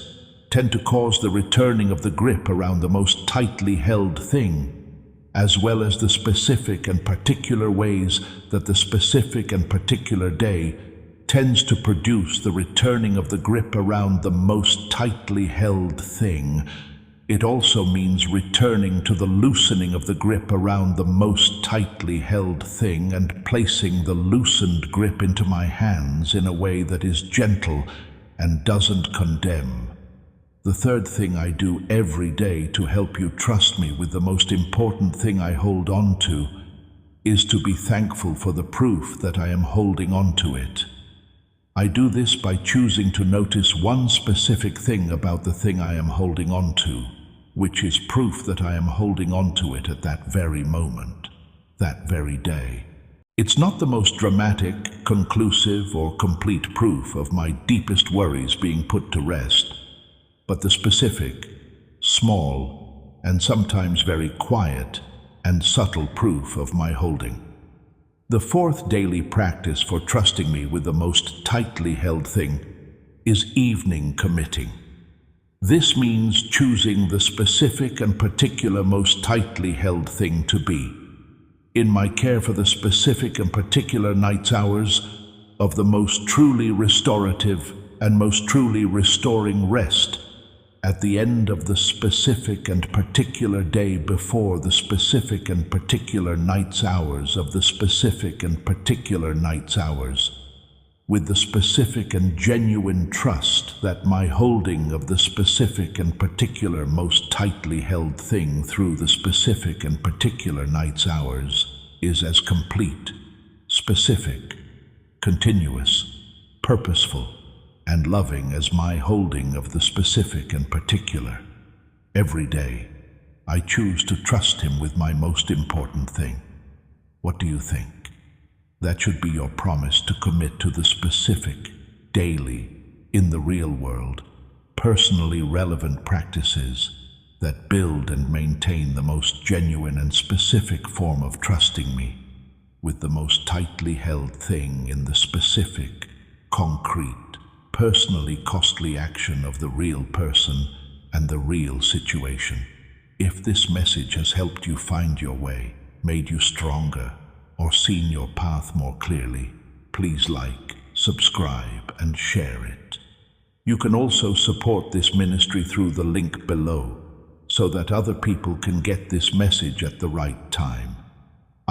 tend to cause the returning of the grip around the most tightly held thing, as well as the specific and particular ways that the specific and particular day tends to produce the returning of the grip around the most tightly held thing. It also means returning to the loosening of the grip around the most tightly held thing and placing the loosened grip into my hands in a way that is gentle and doesn't condemn. The third thing I do every day to help you trust me with the most important thing I hold on to is to be thankful for the proof that I am holding on to it. I do this by choosing to notice one specific thing about the thing I am holding on to, which is proof that I am holding on to it at that very moment, that very day. It's not the most dramatic, conclusive, or complete proof of my deepest worries being put to rest, but the specific, small, and sometimes very quiet and subtle proof of my holding. The fourth daily practice for trusting me with the most tightly held thing is evening committing. This means choosing the specific and particular most tightly held thing to be. In my care for the specific and particular night's hours of the most truly restorative and most truly restoring rest, at the end of the specific and particular day before the specific and particular night's hours of the specific and particular night's hours, with the specific and genuine trust that my holding of the specific and particular most tightly held thing through the specific and particular night's hours is as complete, specific, continuous, purposeful, and loving as my holding of the specific and particular. Every day, I choose to trust him with my most important thing. What do you think? That should be your promise to commit to the specific, daily, in the real world, personally relevant practices that build and maintain the most genuine and specific form of trusting me with the most tightly held thing in the specific, concrete, personally costly action of the real person and the real situation. If this message has helped you find your way, made you stronger, or seen your path more clearly, please like, subscribe, and share it. You can also support this ministry through the link below so that other people can get this message at the right time.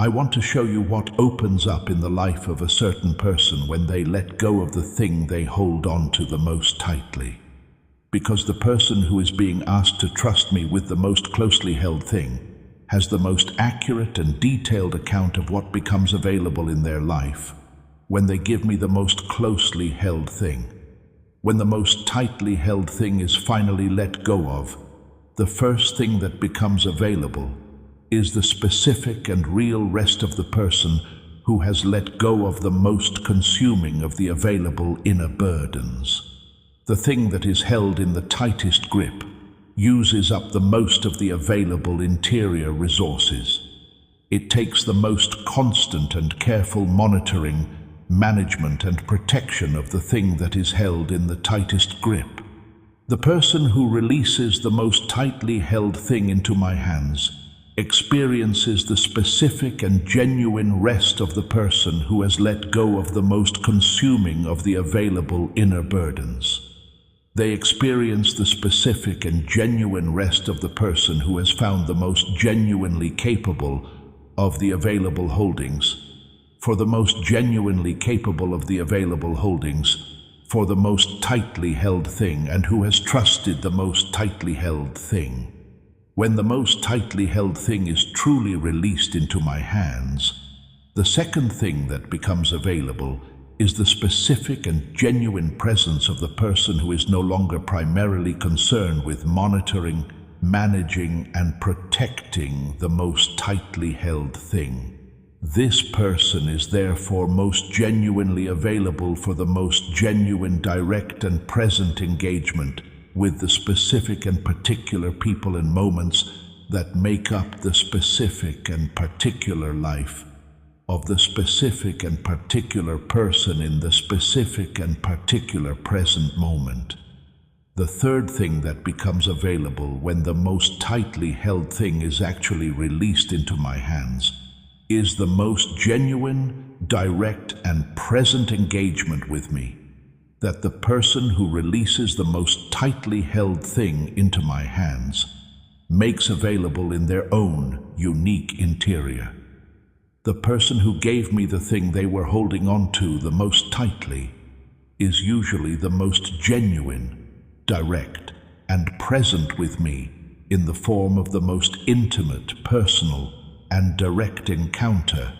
I want to show you what opens up in the life of a certain person when they let go of the thing they hold on to the most tightly. Because the person who is being asked to trust me with the most closely held thing has the most accurate and detailed account of what becomes available in their life when they give me the most closely held thing. When the most tightly held thing is finally let go of, the first thing that becomes available is the specific and real rest of the person who has let go of the most consuming of the available inner burdens. The thing that is held in the tightest grip uses up the most of the available interior resources. It takes the most constant and careful monitoring, management, and protection of the thing that is held in the tightest grip. The person who releases the most tightly held thing into my hands experiences the specific and genuine rest of the person who has let go of the most consuming of the available inner burdens. They experience the specific and genuine rest of the person who has found the most genuinely capable of the available holdings, for the most genuinely capable of the available holdings, for the most tightly held thing, and who has trusted the most tightly held thing. When the most tightly held thing is truly released into my hands, the second thing that becomes available is the specific and genuine presence of the person who is no longer primarily concerned with monitoring, managing, and protecting the most tightly held thing. This person is therefore most genuinely available for the most genuine, direct and present engagement with the specific and particular people and moments that make up the specific and particular life of the specific and particular person in the specific and particular present moment. The third thing that becomes available when the most tightly held thing is actually released into my hands is the most genuine, direct, and present engagement with me that the person who releases the most tightly held thing into my hands makes available in their own unique interior. The person who gave me the thing they were holding on to the most tightly is usually the most genuine, direct, and present with me in the form of the most intimate, personal, and direct encounter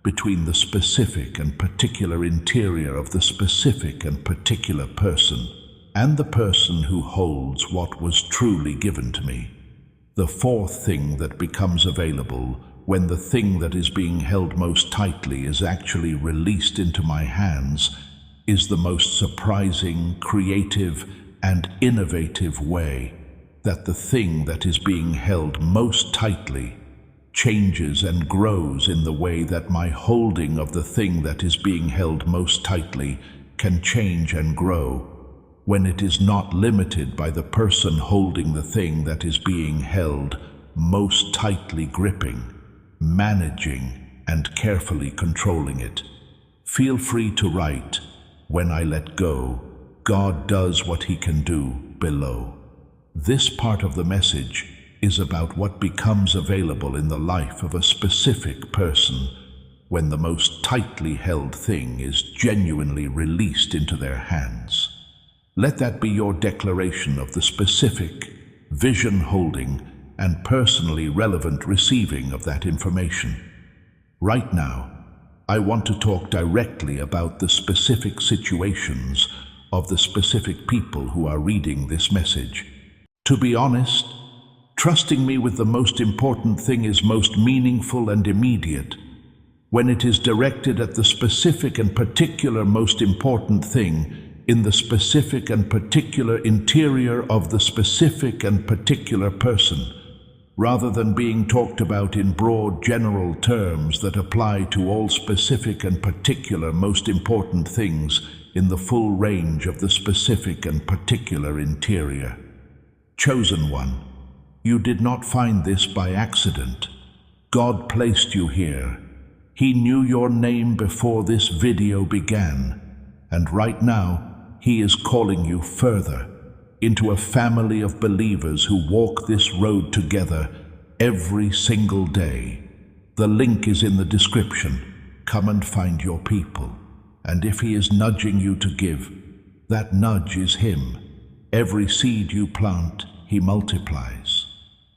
between the specific and particular interior of the specific and particular person and the person who holds what was truly given to me. The fourth thing that becomes available when the thing that is being held most tightly is actually released into my hands is the most surprising, creative, and innovative way that the thing that is being held most tightly changes and grows in the way that my holding of the thing that is being held most tightly can change and grow when it is not limited by the person holding the thing that is being held most tightly, gripping, managing, and carefully controlling it. Feel free to write, "When I let go, God does what he can do," below. This part of the message is about what becomes available in the life of a specific person when the most tightly held thing is genuinely released into their hands. Let that be your declaration of the specific, vision-holding, and personally relevant receiving of that information. Right now, I want to talk directly about the specific situations of the specific people who are reading this message. To be honest, trusting me with the most important thing is most meaningful and immediate when it is directed at the specific and particular most important thing in the specific and particular interior of the specific and particular person, rather than being talked about in broad general terms that apply to all specific and particular most important things in the full range of the specific and particular interior. Chosen one, you did not find this by accident. God placed you here. He knew your name before this video began, and right now, he is calling you further into a family of believers who walk this road together every single day. The link is in the description. Come and find your people. And if he is nudging you to give, that nudge is him. Every seed you plant, he multiplies.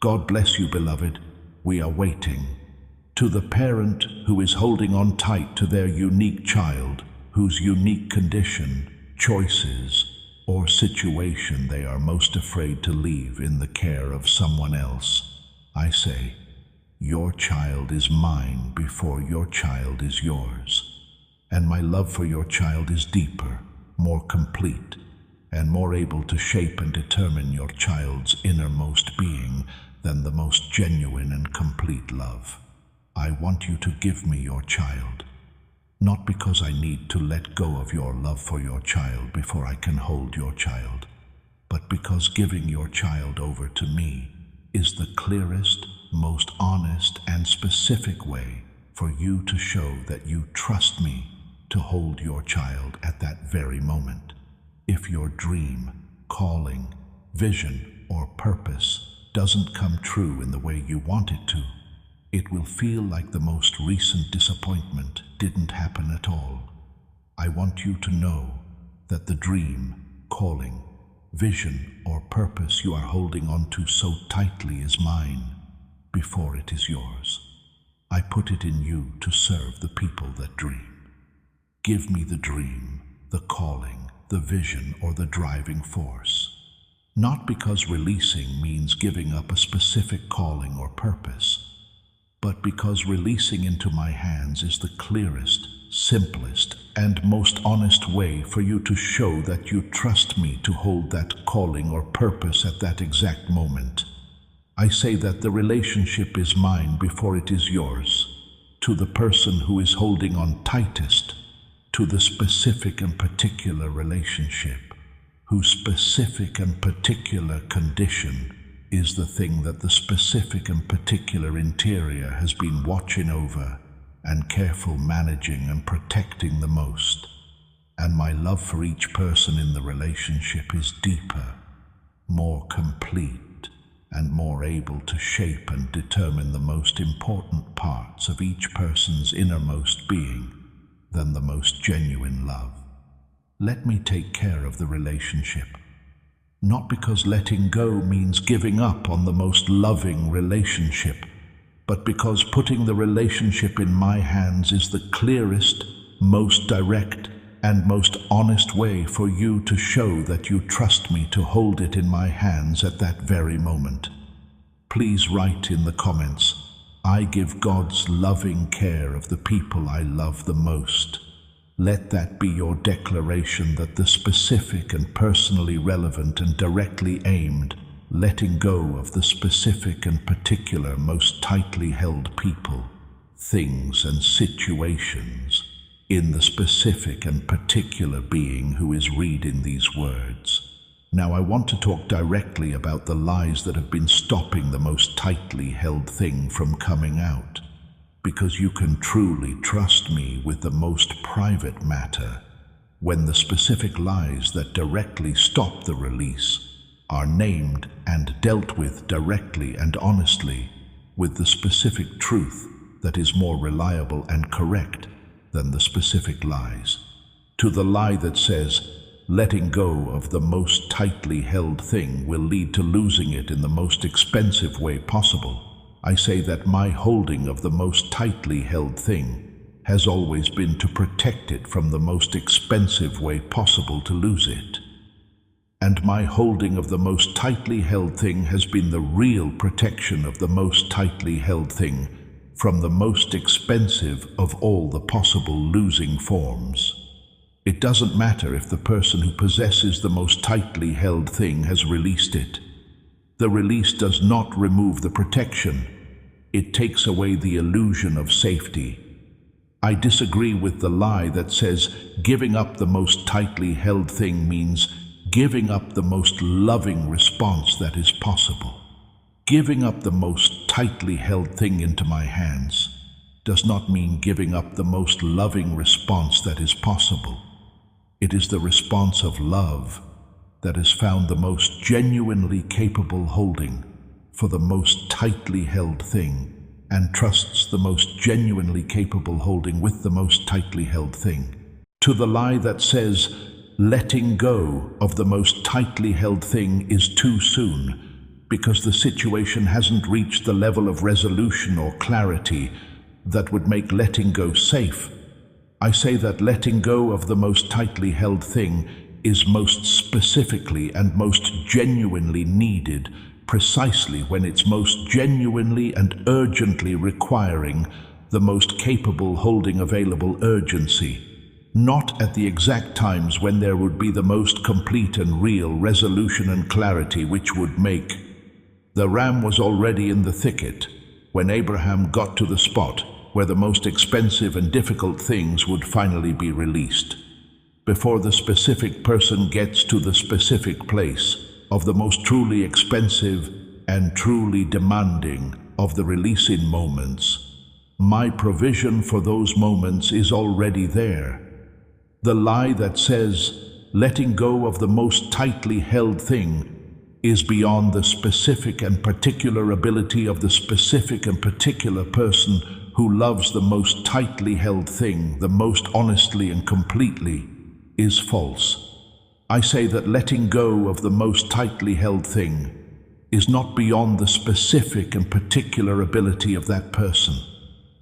God bless you, beloved. We are waiting. To the parent who is holding on tight to their unique child, whose unique condition, choices, or situation they are most afraid to leave in the care of someone else, I say, your child is mine before your child is yours. And my love for your child is deeper, more complete, and more able to shape and determine your child's innermost being than the most genuine and complete love. I want you to give me your child, not because I need to let go of your love for your child before I can hold your child, but because giving your child over to me is the clearest, most honest, and specific way for you to show that you trust me to hold your child at that very moment. If your dream, calling, vision, or purpose doesn't come true in the way you want it to, it will feel like the most recent disappointment didn't happen at all. I want you to know that the dream, calling, vision, or purpose you are holding on to so tightly is mine before it is yours. I put it in you to serve the people that dream. Give me the dream, the calling, the vision, or the driving force. Not because releasing means giving up a specific calling or purpose, but because releasing into my hands is the clearest, simplest, and most honest way for you to show that you trust me to hold that calling or purpose at that exact moment. I say that the relationship is mine before it is yours, to the person who is holding on tightest to the specific and particular relationship, whose specific and particular condition is the thing that the specific and particular interior has been watching over and careful managing and protecting the most. And my love for each person in the relationship is deeper, more complete, and more able to shape and determine the most important parts of each person's innermost being than the most genuine love. Let me take care of the relationship. Not because letting go means giving up on the most loving relationship, but because putting the relationship in my hands is the clearest, most direct, and most honest way for you to show that you trust me to hold it in my hands at that very moment. Please write in the comments, "I give God's loving care of the people I love the most." Let that be your declaration that the specific and personally relevant and directly aimed letting go of the specific and particular most tightly held people, things, and situations in the specific and particular being who is reading these words. Now I want to talk directly about the lies that have been stopping the most tightly held thing from coming out, because you can truly trust me with the most private matter when the specific lies that directly stop the release are named and dealt with directly and honestly with the specific truth that is more reliable and correct than the specific lies. To the lie that says, letting go of the most tightly held thing will lead to losing it in the most expensive way possible, I say that my holding of the most tightly held thing has always been to protect it from the most expensive way possible to lose it. And my holding of the most tightly held thing has been the real protection of the most tightly held thing from the most expensive of all the possible losing forms. It doesn't matter if the person who possesses the most tightly held thing has released it. The release does not remove the protection. It takes away the illusion of safety. I disagree with the lie that says giving up the most tightly held thing means giving up the most loving response that is possible. Giving up the most tightly held thing into my hands does not mean giving up the most loving response that is possible. It is the response of love that has found the most genuinely capable holding for the most tightly held thing and trusts the most genuinely capable holding with the most tightly held thing. To the lie that says letting go of the most tightly held thing is too soon because the situation hasn't reached the level of resolution or clarity that would make letting go safe, I say that letting go of the most tightly held thing is most specifically and most genuinely needed precisely when it's most genuinely and urgently requiring the most capable holding available urgency, not at the exact times when there would be the most complete and real resolution and clarity which would make. The ram was already in the thicket when Abraham got to the spot where the most expensive and difficult things would finally be released. Before the specific person gets to the specific place of the most truly expensive and truly demanding of the releasing moments, my provision for those moments is already there. The lie that says letting go of the most tightly held thing is beyond the specific and particular ability of the specific and particular person who loves the most tightly held thing the most honestly and completely is false. I say that letting go of the most tightly held thing is not beyond the specific and particular ability of that person.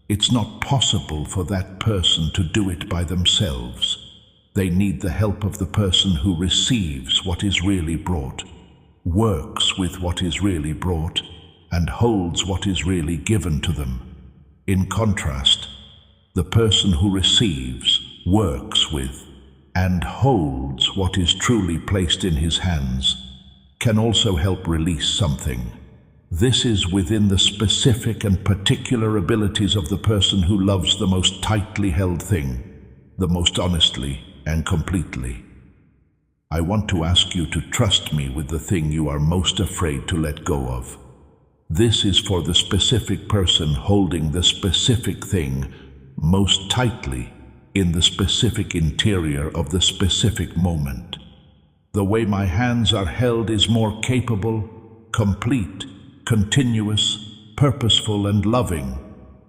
It's not possible for that person to do it by themselves. They need the help of the person who receives what is really brought, works with what is really brought, and holds what is really given to them. In contrast, the person who receives, works with, and holds what is truly placed in his hands can also help release something. This is within the specific and particular abilities of the person who loves the most tightly held thing, the most honestly and completely. I want to ask you to trust me with the thing you are most afraid to let go of. This is for the specific person holding the specific thing most tightly in the specific interior of the specific moment. The way my hands are held is more capable, complete, continuous, purposeful, and loving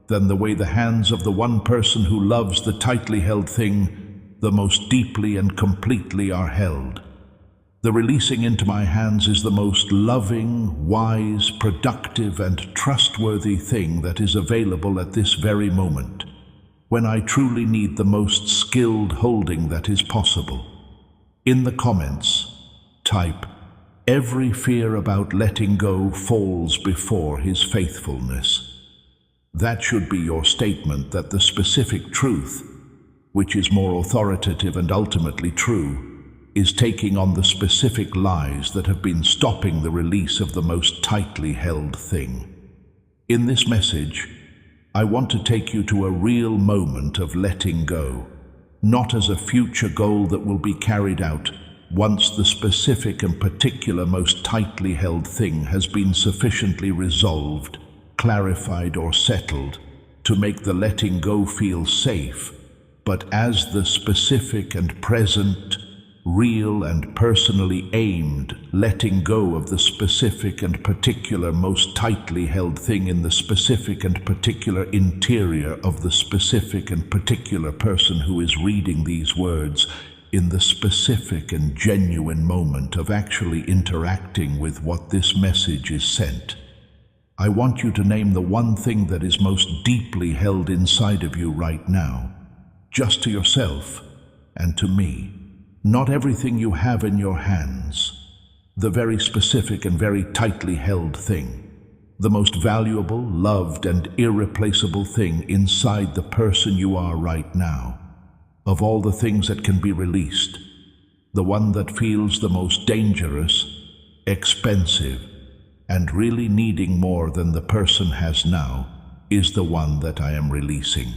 than the way the hands of the one person who loves the tightly held thing the most deeply and completely are held. The releasing into my hands is the most loving, wise, productive, and trustworthy thing that is available at this very moment, when I truly need the most skilled holding that is possible. In the comments, type, "Every fear about letting go falls before his faithfulness." That should be your statement that the specific truth, which is more authoritative and ultimately true, is taking on the specific lies that have been stopping the release of the most tightly held thing. In this message, I want to take you to a real moment of letting go, not as a future goal that will be carried out once the specific and particular most tightly held thing has been sufficiently resolved, clarified, or settled to make the letting go feel safe, but as the specific and present, real and personally aimed letting go of the specific and particular most tightly held thing in the specific and particular interior of the specific and particular person who is reading these words in the specific and genuine moment of actually interacting with what this message is sent. I want you to name the one thing that is most deeply held inside of you right now, just to yourself and to me. Not everything you have in your hands, the very specific and very tightly held thing, the most valuable, loved, and irreplaceable thing inside the person you are right now. Of all the things that can be released, the one that feels the most dangerous, expensive, and really needing more than the person has now is the one that I am releasing.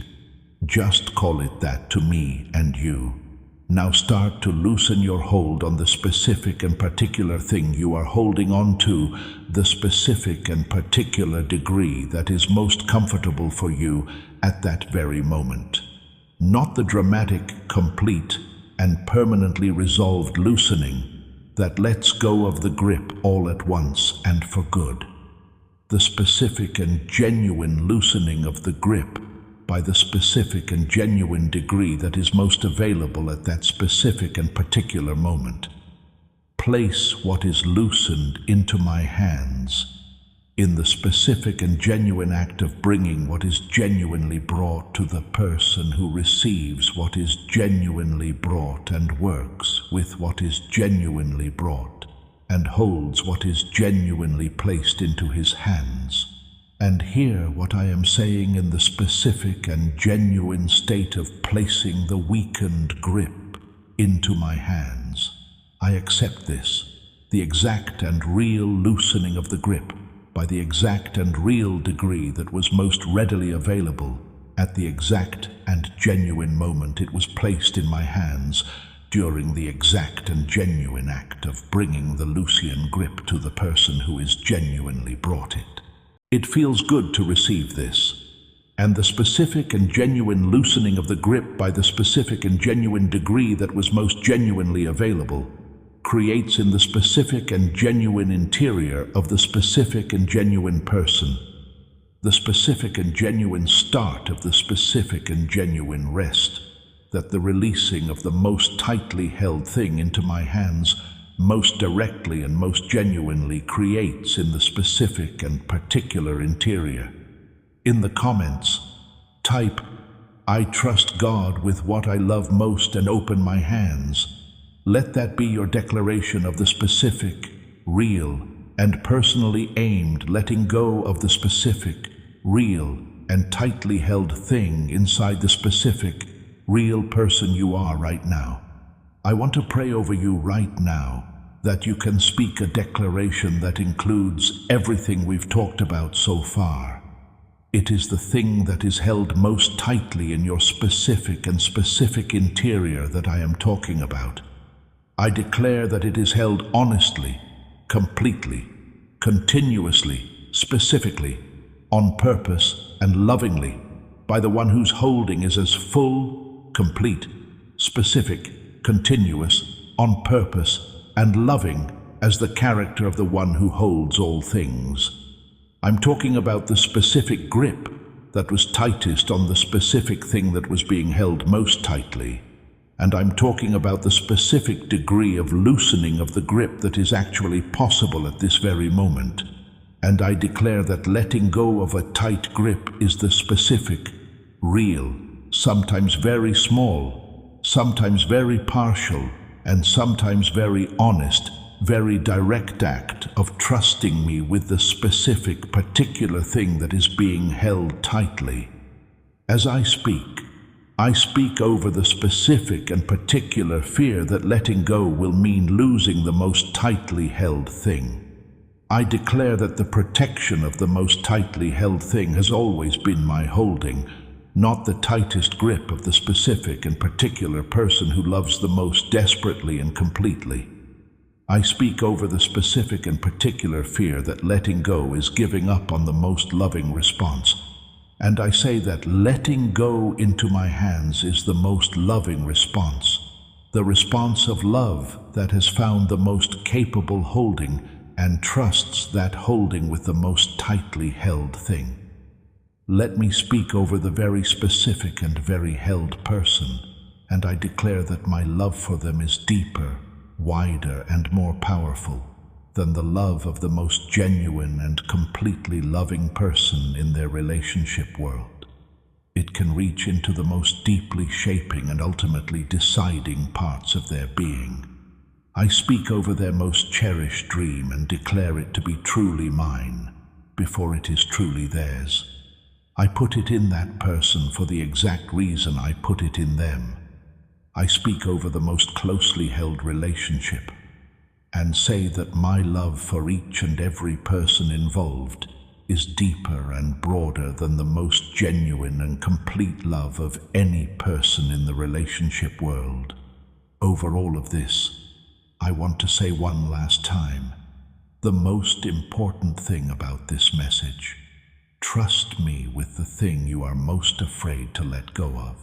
Just call it that to me and you. Now start to loosen your hold on the specific and particular thing you are holding on to, the specific and particular degree that is most comfortable for you at that very moment. Not the dramatic, complete, and permanently resolved loosening that lets go of the grip all at once and for good. The specific and genuine loosening of the grip by the specific and genuine degree that is most available at that specific and particular moment. Place what is loosened into my hands in the specific and genuine act of bringing what is genuinely brought to the person who receives what is genuinely brought and works with what is genuinely brought and holds what is genuinely placed into his hands. And hear what I am saying in the specific and genuine state of placing the weakened grip into my hands. I accept this, the exact and real loosening of the grip by the exact and real degree that was most readily available at the exact and genuine moment it was placed in my hands during the exact and genuine act of bringing the Lucian grip to the person who is genuinely brought it. It feels good to receive this, and the specific and genuine loosening of the grip by the specific and genuine degree that was most genuinely available creates in the specific and genuine interior of the specific and genuine person the specific and genuine start of the specific and genuine rest that the releasing of the most tightly held thing into my hands most directly and most genuinely creates in the specific and particular interior. In the comments, type, "I trust God with what I love most and open my hands." Let that be your declaration of the specific, real, and personally aimed letting go of the specific, real, and tightly held thing inside the specific, real person you are right now. I want to pray over you right now that you can speak a declaration that includes everything we've talked about so far. It is the thing that is held most tightly in your specific interior that I am talking about. I declare that it is held honestly, completely, continuously, specifically, on purpose and lovingly by the one whose holding is as full, complete, specific, continuous, on purpose, and loving as the character of the one who holds all things. I'm talking about the specific grip that was tightest on the specific thing that was being held most tightly. And I'm talking about the specific degree of loosening of the grip that is actually possible at this very moment. And I declare that letting go of a tight grip is the specific, real, sometimes very small, sometimes very partial, and sometimes very honest, very direct act of trusting me with the specific, particular thing that is being held tightly. As I speak over the specific and particular fear that letting go will mean losing the most tightly held thing. I declare that the protection of the most tightly held thing has always been my holding, not the tightest grip of the specific and particular person who loves the most desperately and completely. I speak over the specific and particular fear that letting go is giving up on the most loving response. And I say that letting go into my hands is the most loving response, the response of love that has found the most capable holding and trusts that holding with the most tightly held thing. Let me speak over the very specific and very held person, and I declare that my love for them is deeper, wider, and more powerful than the love of the most genuine and completely loving person in their relationship world. It can reach into the most deeply shaping and ultimately deciding parts of their being. I speak over their most cherished dream and declare it to be truly mine before it is truly theirs. I put it in that person for the exact reason I put it in them. I speak over the most closely held relationship and say that my love for each and every person involved is deeper and broader than the most genuine and complete love of any person in the relationship world. Over all of this, I want to say one last time, the most important thing about this message. Trust me with the thing you are most afraid to let go of.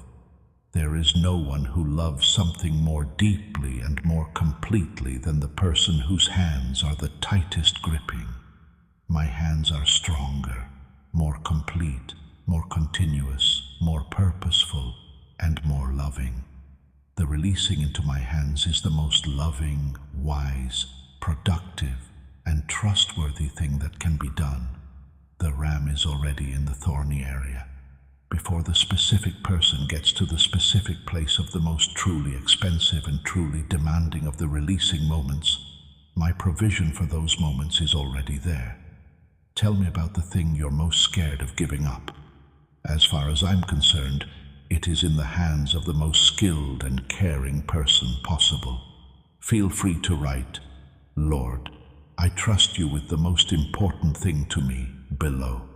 There is no one who loves something more deeply and more completely than the person whose hands are the tightest gripping. My hands are stronger, more complete, more continuous, more purposeful, and more loving. The releasing into my hands is the most loving, wise, productive, and trustworthy thing that can be done. The ram is already in the thorny area. Before the specific person gets to the specific place of the most truly expensive and truly demanding of the releasing moments, my provision for those moments is already there. Tell me about the thing you're most scared of giving up. As far as I'm concerned, it is in the hands of the most skilled and caring person possible. Feel free to write, Lord, I trust you with the most important thing to me, below.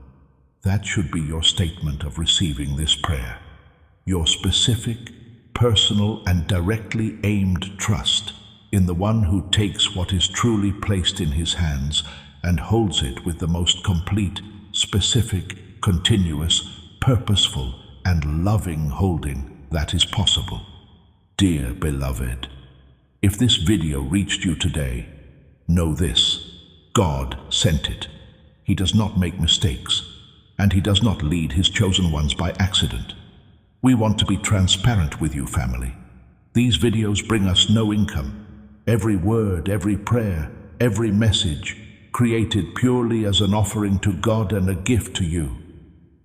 That should be your statement of receiving this prayer. Your specific, personal, and directly aimed trust in the one who takes what is truly placed in his hands and holds it with the most complete, specific, continuous, purposeful, and loving holding that is possible. Dear beloved, if this video reached you today, know this: God sent it. He does not make mistakes, and He does not lead His chosen ones by accident. We want to be transparent with you, family. These videos bring us no income. Every word, every prayer, every message, created purely as an offering to God and a gift to you.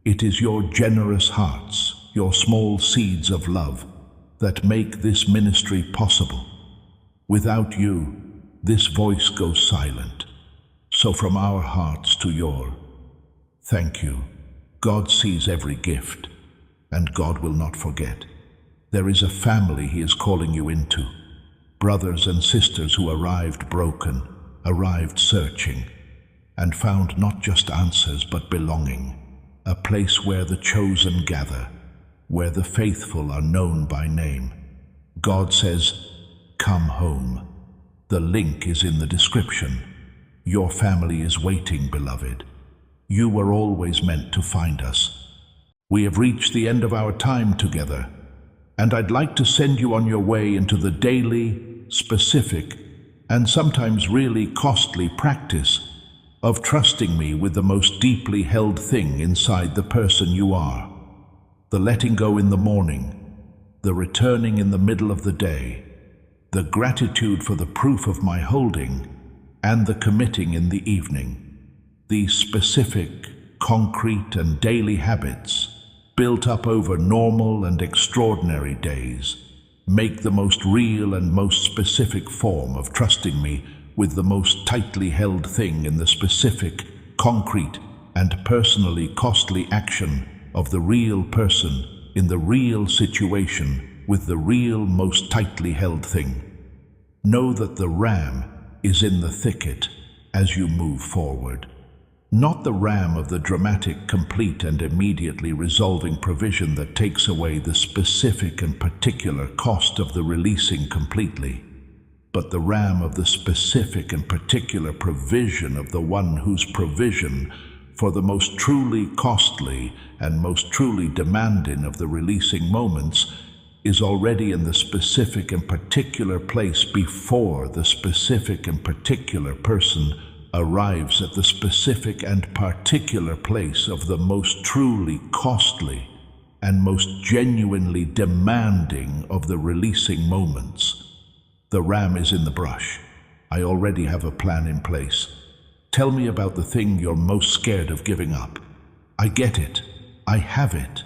It is your generous hearts, your small seeds of love, that make this ministry possible. Without you, this voice goes silent. So from our hearts to your, thank you. God sees every gift, and God will not forget. There is a family He is calling you into. Brothers and sisters who arrived broken, arrived searching, and found not just answers but belonging. A place where the chosen gather, where the faithful are known by name. God says, "Come home." The link is in the description. Your family is waiting, beloved. You were always meant to find us. We have reached the end of our time together, and I'd like to send you on your way into the daily, specific, and sometimes really costly practice of trusting me with the most deeply held thing inside the person you are. The letting go in the morning, the returning in the middle of the day, the gratitude for the proof of my holding, and the committing in the evening. These specific, concrete, and daily habits, built up over normal and extraordinary days, make the most real and most specific form of trusting me with the most tightly held thing in the specific, concrete, and personally costly action of the real person in the real situation with the real most tightly held thing. Know that the ram is in the thicket as you move forward. Not the ram of the dramatic, complete, and immediately resolving provision that takes away the specific and particular cost of the releasing completely, but the ram of the specific and particular provision of the one whose provision for the most truly costly and most truly demanding of the releasing moments is already in the specific and particular place before the specific and particular person arrives at the specific and particular place of the most truly costly and most genuinely demanding of the releasing moments. The ram is in the brush. I already have a plan in place. Tell me about the thing you're most scared of giving up. I get it. I have it.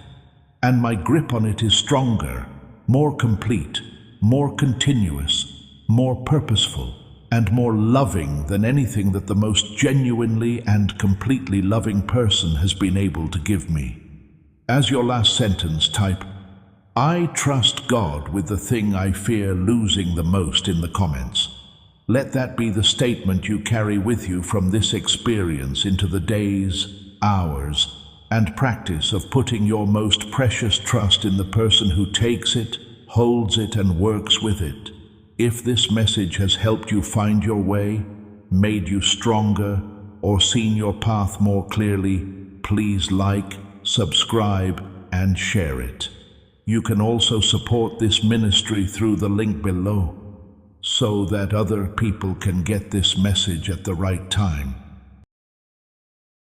And my grip on it is stronger, more complete, more continuous, more purposeful, and more loving than anything that the most genuinely and completely loving person has been able to give me. As your last sentence, type, "I trust God with the thing I fear losing the most" in the comments. Let that be the statement you carry with you from this experience into the days, hours, and practice of putting your most precious trust in the person who takes it, holds it, and works with it. If this message has helped you find your way, made you stronger, or seen your path more clearly, please like, subscribe, and share it. You can also support this ministry through the link below, so that other people can get this message at the right time.